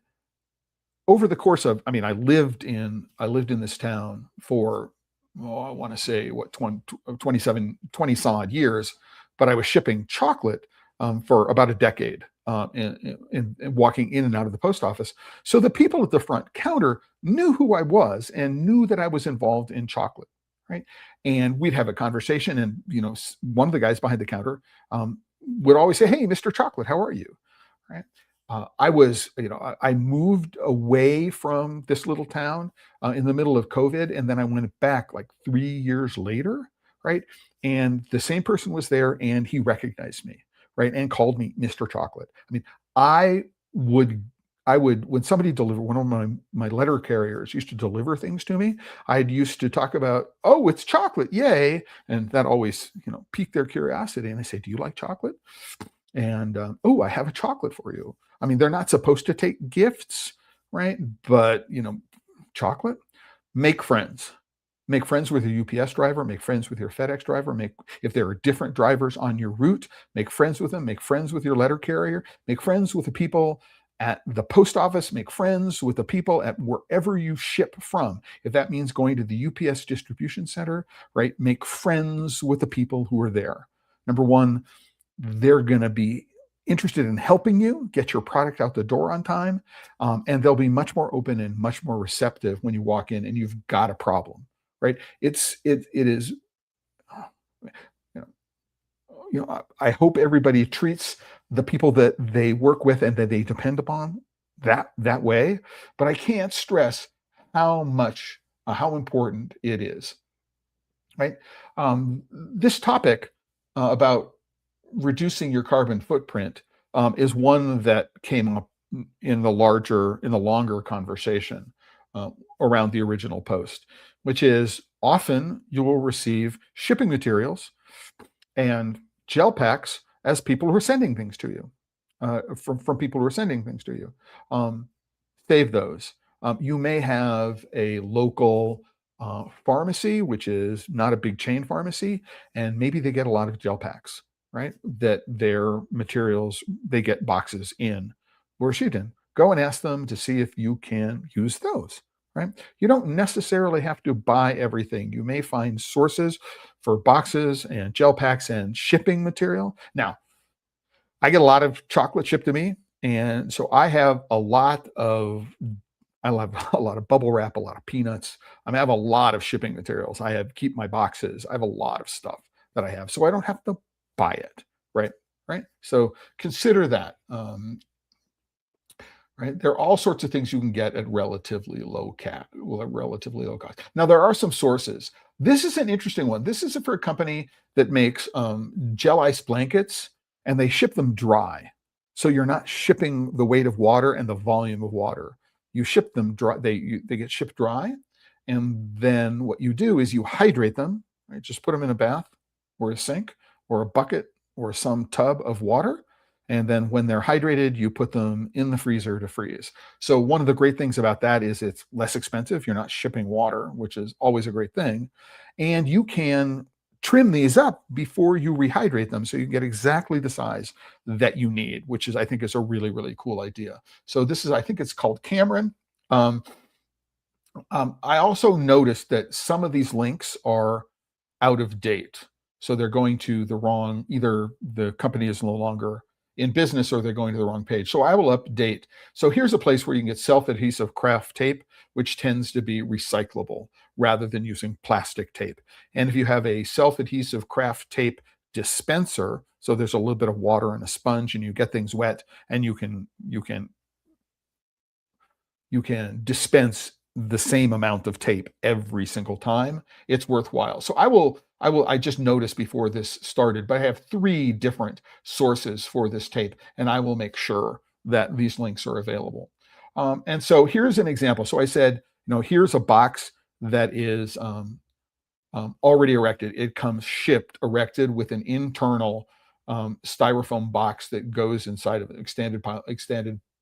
over the course of, I lived in this town for, I want to say, 20 some odd years, but I was shipping chocolate for about a decade, in walking in and out of the post office. So the people at the front counter knew who I was and knew that I was involved in chocolate, right? And we'd have a conversation, and one of the guys behind the counter would always say, "Hey, Mr. Chocolate, how are you?" Right? I moved away from this little town in the middle of COVID, and then I went back like 3 years later, right? And the same person was there, and he recognized me, right, and called me Mr. Chocolate. I would when somebody delivered, one of my letter carriers used to deliver things to me, I'd used to talk about, "Oh, it's chocolate, yay!" And that always piqued their curiosity, and they say, "Do you like chocolate?" And "Oh, I have a chocolate for you." They're not supposed to take gifts, right? But chocolate. Make friends. Make friends with your UPS driver. Make friends with your FedEx driver. If there are different drivers on your route, make friends with them. Make friends with your letter carrier. Make friends with the people at the post office. Make friends with the people at wherever you ship from. If that means going to the UPS distribution center, right? Make friends with the people who are there. Number one, they're going to be interested in helping you get your product out the door on time, and they'll be much more open and much more receptive when you walk in and you've got a problem, right? It is, you know, I hope everybody treats the people that they work with and that they depend upon that way. But I can't stress how important it is, right? This topic about reducing your carbon footprint is one that came up in the longer conversation around the original post, which is often you will receive shipping materials and gel packs as people who are sending things to you, from people who are sending things to you. Um, Save those. You may have a local pharmacy, which is not a big chain pharmacy, and maybe they get a lot of gel packs, right? That their materials, they get boxes in or shipped in. Go and ask them to see if you can use those, right? You don't necessarily have to buy everything. You may find sources for boxes and gel packs and shipping material. Now, I get a lot of chocolate shipped to me, and so I have a lot of bubble wrap, a lot of peanuts. I have a lot of shipping materials. I have keep my boxes. I have a lot of stuff that I have, so I don't have to buy it, right? Right. So consider that. Right. There are all sorts of things you can get at relatively low cost. Now there are some sources. This is an interesting one. This is for a company that makes gel ice blankets, and they ship them dry. So you're not shipping the weight of water and the volume of water. You ship them dry. They get shipped dry, and then what you do is you hydrate them. Right? Just put them in a bath or a sink or a bucket or some tub of water. And then when they're hydrated, you put them in the freezer to freeze. So one of the great things about that is it's less expensive. You're not shipping water, which is always a great thing. And you can trim these up before you rehydrate them so you get exactly the size that you need, which is, I think, is a really, really cool idea. So this is, I think it's called Cameron. I also noticed that some of these links are out of date. So they're going to the wrong, either the company is no longer in business or they're going to the wrong page. So I will update. So here's a place where you can get self-adhesive craft tape, which tends to be recyclable rather than using plastic tape. And if you have a self-adhesive craft tape dispenser, so there's a little bit of water and a sponge and you get things wet, and you can dispense the same amount of tape every single time, it's worthwhile. So I just noticed before this started, but I have 3 different sources for this tape, and I will make sure that these links are available. And so here's an example. So I said, here's a box that is already erected. It comes shipped, erected with an internal styrofoam box that goes inside of extended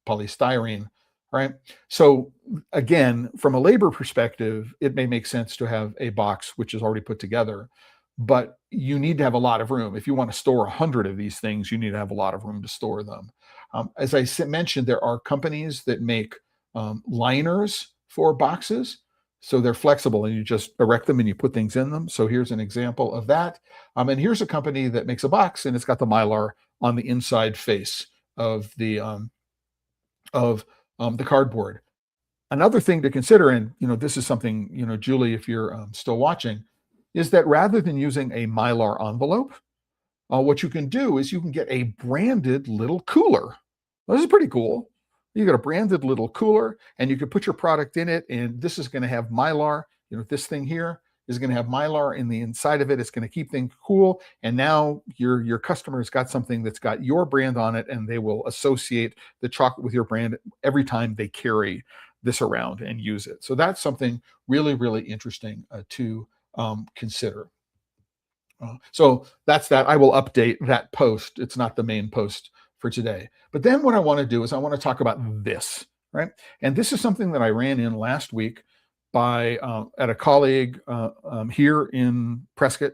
polystyrene. Right. So again, from a labor perspective, it may make sense to have a box which is already put together, but you need to have a lot of room. If you want to store 100 of these things, you need to have a lot of room to store them. As I mentioned, there are companies that make liners for boxes. So they're flexible and you just erect them and you put things in them. So here's an example of that. And here's a company that makes a box, and it's got the Mylar on the inside face of the cardboard. Another thing to consider, and this is something, Julie, if you're still watching, is that rather than using a Mylar envelope, what you can do is you can get a branded little cooler. This is pretty cool. You got a branded little cooler, and you can put your product in it, and this is going to have Mylar. This thing here is going to have Mylar in the inside of it. It's going to keep things cool. And now your customer's got something that's got your brand on it, and they will associate the chocolate with your brand every time they carry this around and use it. So that's something really, really interesting to consider. So that's that. I will update that post. It's not the main post for today. But then what I want to do is I want to talk about this, right? And this is something that I ran in last week at a colleague here in Prescott,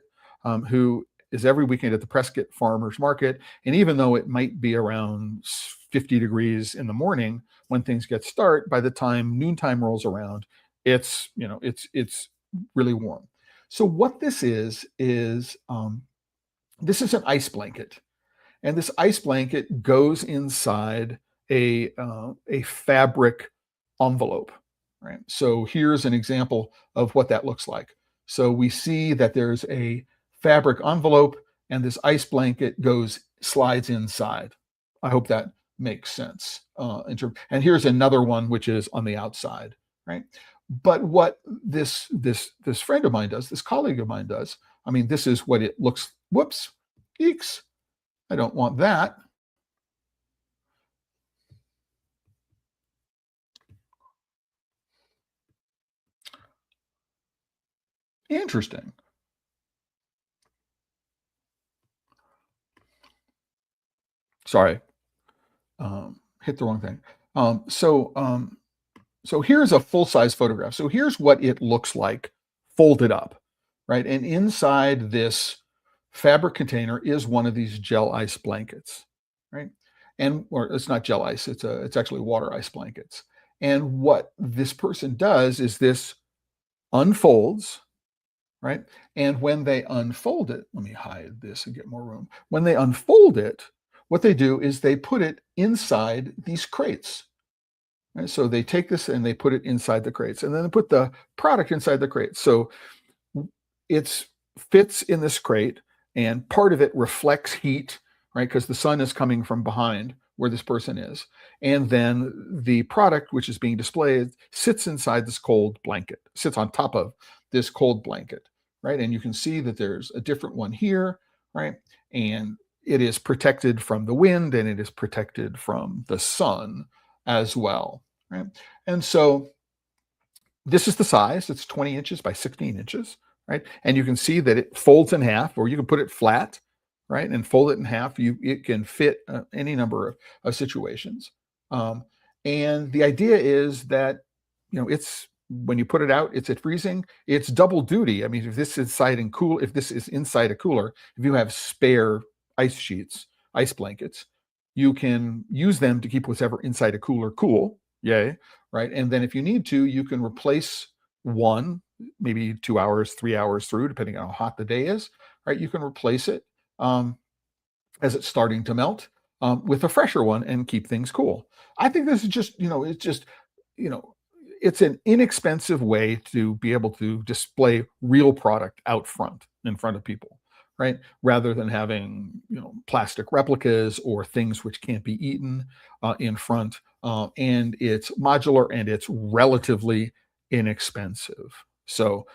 who is every weekend at the Prescott Farmers Market. And even though it might be around 50 degrees in the morning when things get start, by the time noontime rolls around, it's really warm. So what this is this is an ice blanket. And this ice blanket goes inside a fabric envelope, right? So here's an example of what that looks like. So we see that there's a fabric envelope and this ice blanket slides inside. I hope that makes sense. And here's another one which is on the outside, right? But what this friend of mine does, this colleague of mine does, I mean, this is what it looks. Whoops, eeks! I don't want that. Interesting. Sorry, hit the wrong thing. So here's a full-size photograph. So here's what it looks like folded up, right? And inside this fabric container is one of these gel ice blankets, right? Or it's not gel ice, it's actually water ice blankets. And what this person does is this unfolds, right? And when they unfold it, let me hide this and get more room. When they unfold it, what they do is they put it inside these crates. Right? So they take this and they put it inside the crates, and then they put the product inside the crates. So it fits in this crate, and part of it reflects heat, right? Because the sun is coming from behind where this person is. And then the product, which is being displayed, sits inside this cold blanket, sits on top of this cold blanket, right? And you can see that there's a different one here, right? And it is protected from the wind and it is protected from the sun as well, right? And so this is the size. It's 20 inches by 16 inches, right? And you can see that it folds in half, or you can put it flat, right? And fold it in half. It can fit any number of situations. And the idea is that, it's when you put it out, it's at freezing. It's double duty. I mean, if this is inside a cooler, if you have spare ice sheets, ice blankets, you can use them to keep whatever inside a cooler cool. Yay, right? And then if you need to, you can replace one, maybe 2 hours, 3 hours through, depending on how hot the day is, right? You can replace it as it's starting to melt with a fresher one and keep things cool. I think this is just, it's an inexpensive way to be able to display real product out front, in front of people, right? Rather than having, plastic replicas or things which can't be eaten in front. And it's modular and it's relatively inexpensive. So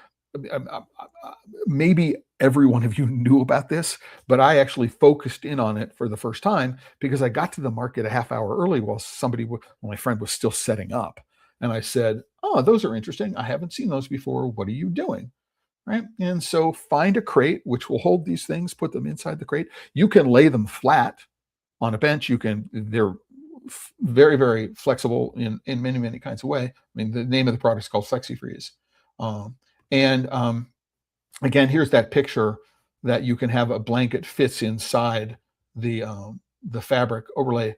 maybe every one of you knew about this, but I actually focused in on it for the first time because I got to the market a half hour early while my friend was still setting up. And I said, "Oh, those are interesting. I haven't seen those before. What are you doing?" Right? And so find a crate which will hold these things, put them inside the crate. You can lay them flat on a bench. They're very, very flexible in many, many kinds of way. I mean, the name of the product is called FlexiFreeze. Again, here's that picture that you can have a blanket fits inside the fabric overlay.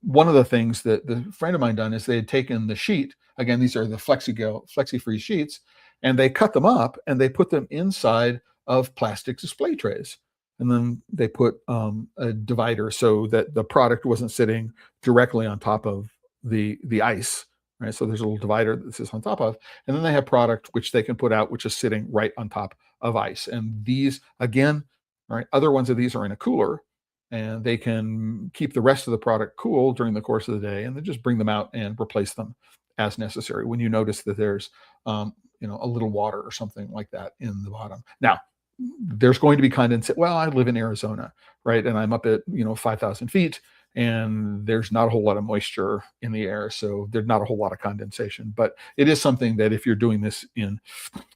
One of the things that the friend of mine done is they had taken the sheet. Again, these are the FlexiFreeze sheets, and they cut them up and they put them inside of plastic display trays. And then they put a divider so that the product wasn't sitting directly on top of the ice, right? So there's a little divider that sits on top of, and then they have product which they can put out, which is sitting right on top of ice. And these, again, right, other ones of these are in a cooler, and they can keep the rest of the product cool during the course of the day, and then just bring them out and replace them as necessary when you notice that there's a little water or something like that in the bottom. Now, there's going to be condensation. Well, I live in Arizona, right? And I'm up at 5,000 feet, and there's not a whole lot of moisture in the air, so there's not a whole lot of condensation. But it is something that if you're doing this in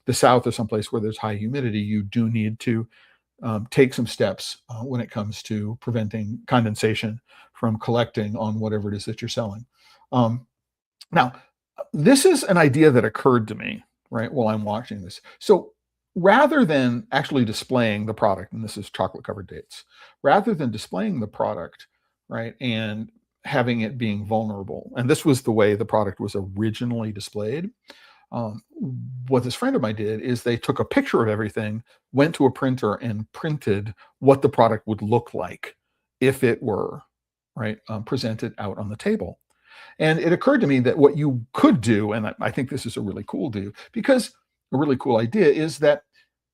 the South or someplace where there's high humidity, you do need to take some steps when it comes to preventing condensation from collecting on whatever it is that you're selling. Now, this is an idea that occurred to me, right, while I'm watching this. So rather than actually displaying the product, and this is chocolate covered dates, rather than displaying the product, right, and having it being vulnerable, and this was the way the product was originally displayed, what this friend of mine did is they took a picture of everything, went to a printer and printed what the product would look like if it were, right, presented out on the table. And it occurred to me that what you could do, and I think this is a really cool idea, is that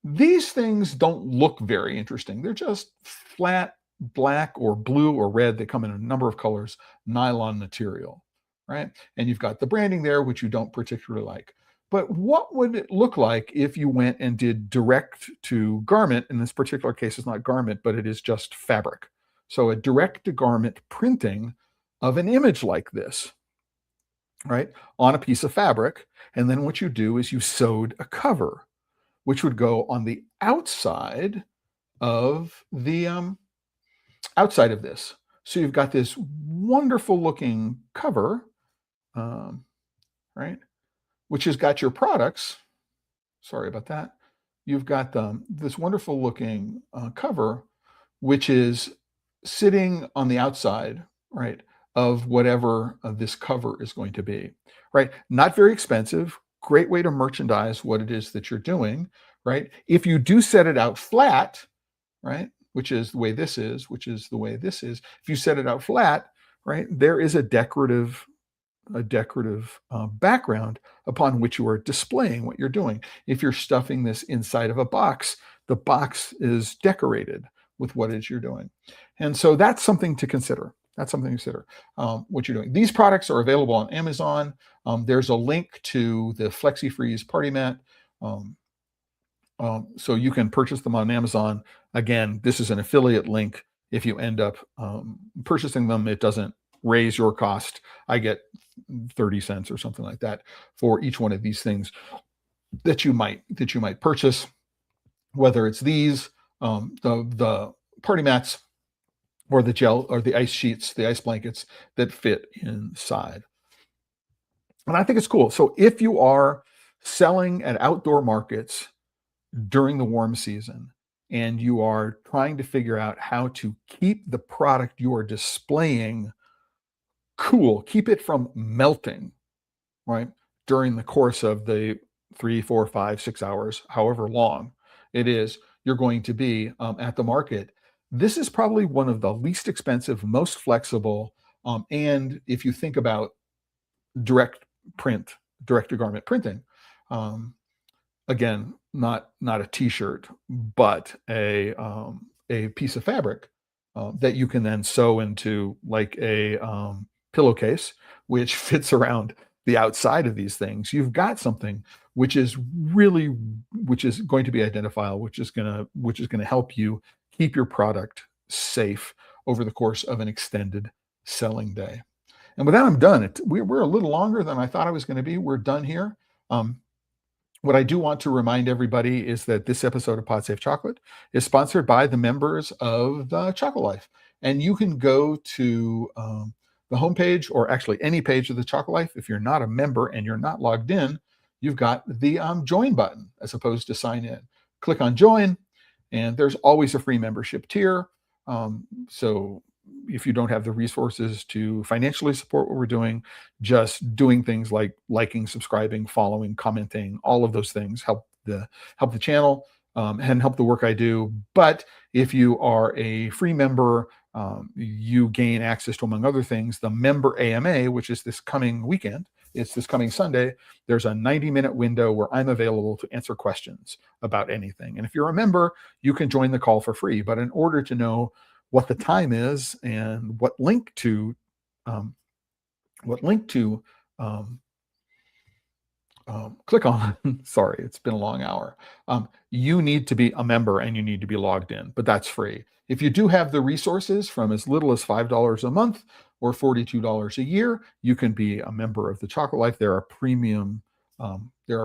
these things don't look very interesting. They're just flat black or blue or red. They come in a number of colors, nylon material, right? And you've got the branding there, which you don't particularly like. But what would it look like if you went and did direct to garment? In this particular case, it's not garment, but it is just fabric. So a direct to garment printing of an image like this, right, on a piece of fabric. And then what you do is you sewed a cover, which would go on the outside of this. So you've got this wonderful looking cover, right, which has got your products. Sorry about that. You've got this wonderful looking cover, which is sitting on the outside, right, of whatever this cover is going to be, right? Not very expensive, great way to merchandise what it is that you're doing, right? If you do set it out flat, right, which is the way this is, if you set it out flat, right, there is a decorative background upon which you are displaying what you're doing. If you're stuffing this inside of a box, the box is decorated with what it is you're doing. And so that's something to consider. What you're doing. These products are available on Amazon. There's a link to the FlexiFreeze party mat. So you can purchase them on Amazon. Again, this is an affiliate link. If you end up purchasing them, it doesn't raise your cost. I get 30 cents or something like that for each one of these things that you might purchase, whether it's these, the party mats, or the gel, or the ice sheets, the ice blankets that fit inside. And I think it's cool. So if you are selling at outdoor markets during the warm season, and you are trying to figure out how to keep the product you are displaying cool, keep it from melting, right, during the course of the 3, 4, 5, 6 hours, however long it is you're going to be at the market, this is probably one of the least expensive, most flexible, and if you think about direct to garment printing, again, not a t-shirt, but a piece of fabric that you can then sew into like a pillowcase, which fits around the outside of these things. You've got something which is going to be identifiable, which is going to help you keep your product safe over the course of an extended selling day. And with that, I'm done. We're a little longer than I thought I was going to be. We're done here. What I do want to remind everybody is that this episode of Pod Safe Chocolate is sponsored by the members of the ChocolateLife. And you can go to the homepage, or actually any page of the ChocolateLife. If you're not a member and you're not logged in, you've got the join button as opposed to sign in. Click on join, and there's always a free membership tier. So if you don't have the resources to financially support what we're doing, just doing things like liking, subscribing, following, commenting, all of those things help the channel and help the work I do. But if you are a free member, you gain access to, among other things, the member AMA, which is this coming weekend. It's this coming Sunday. There's a 90-minute window where I'm available to answer questions about anything. And if you're a member, you can join the call for free. But in order to know what the time is and what link to click on, sorry, it's been a long hour. You need to be a member and you need to be logged in, but that's free. If you do have the resources from as little as $5 a month or $42 a year, you can be a member of the ChocolateLife. There are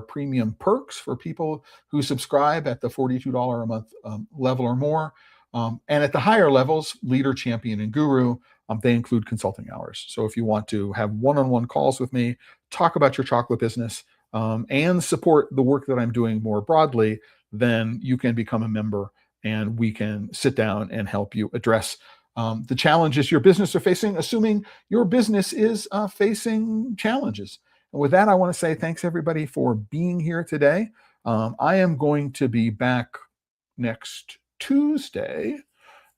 premium perks for people who subscribe at the $42 a month level or more. And at the higher levels, leader, champion, and guru, they include consulting hours. So if you want to have one-on-one calls with me, talk about your chocolate business, and support the work that I'm doing more broadly, then you can become a member and we can sit down and help you address the challenges your business are facing, assuming your business is facing challenges. And with that, I want to say thanks everybody for being here today. I am going to be back next Tuesday.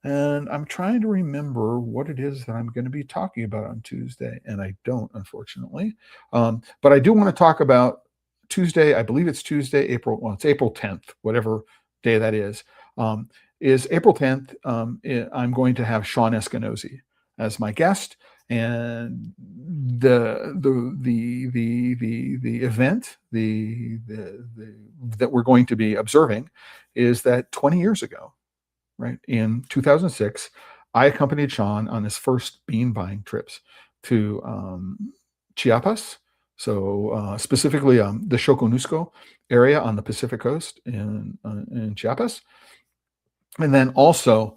And I'm trying to remember what it is that I'm going to be talking about on Tuesday, and I don't, unfortunately. But I do want to talk about Tuesday. I believe it's Tuesday, it's April 10th, whatever day that is April 10th. I'm going to have Sean Eskenazi as my guest, and the event that we're going to be observing is that 20 years ago, right, in 2006, I accompanied Sean on his first bean buying trips to Chiapas, so specifically the Choconusco area on the Pacific coast in Chiapas, and then also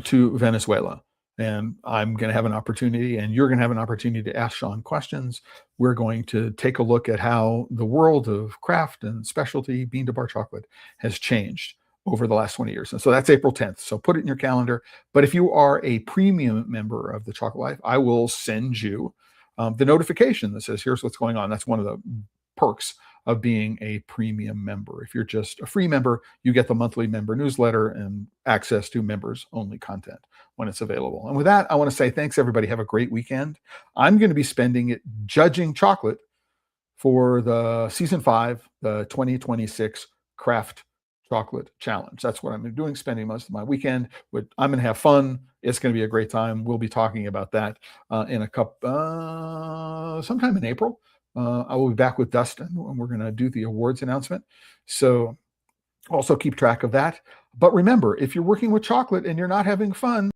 to Venezuela. And I'm going to have an opportunity, and you're going to have an opportunity to ask Sean questions. We're going to take a look at how the world of craft and specialty bean to bar chocolate has changed over the last 20 years. And so that's April 10th. So put it in your calendar. But if you are a premium member of the Chocolate Life, I will send you the notification that says, here's what's going on. That's one of the perks of being a premium member. If you're just a free member, you get the monthly member newsletter and access to members only content when it's available. And with that, I want to say thanks, everybody. Have a great weekend. I'm going to be spending it judging chocolate for the season 5, the 2026 Craft Chocolate Challenge. That's what I'm doing, spending most of my weekend. I'm going to have fun. It's going to be a great time. We'll be talking about that sometime in April. I will be back with Dustin, and we're going to do the awards announcement. So also keep track of that. But remember, if you're working with chocolate and you're not having fun,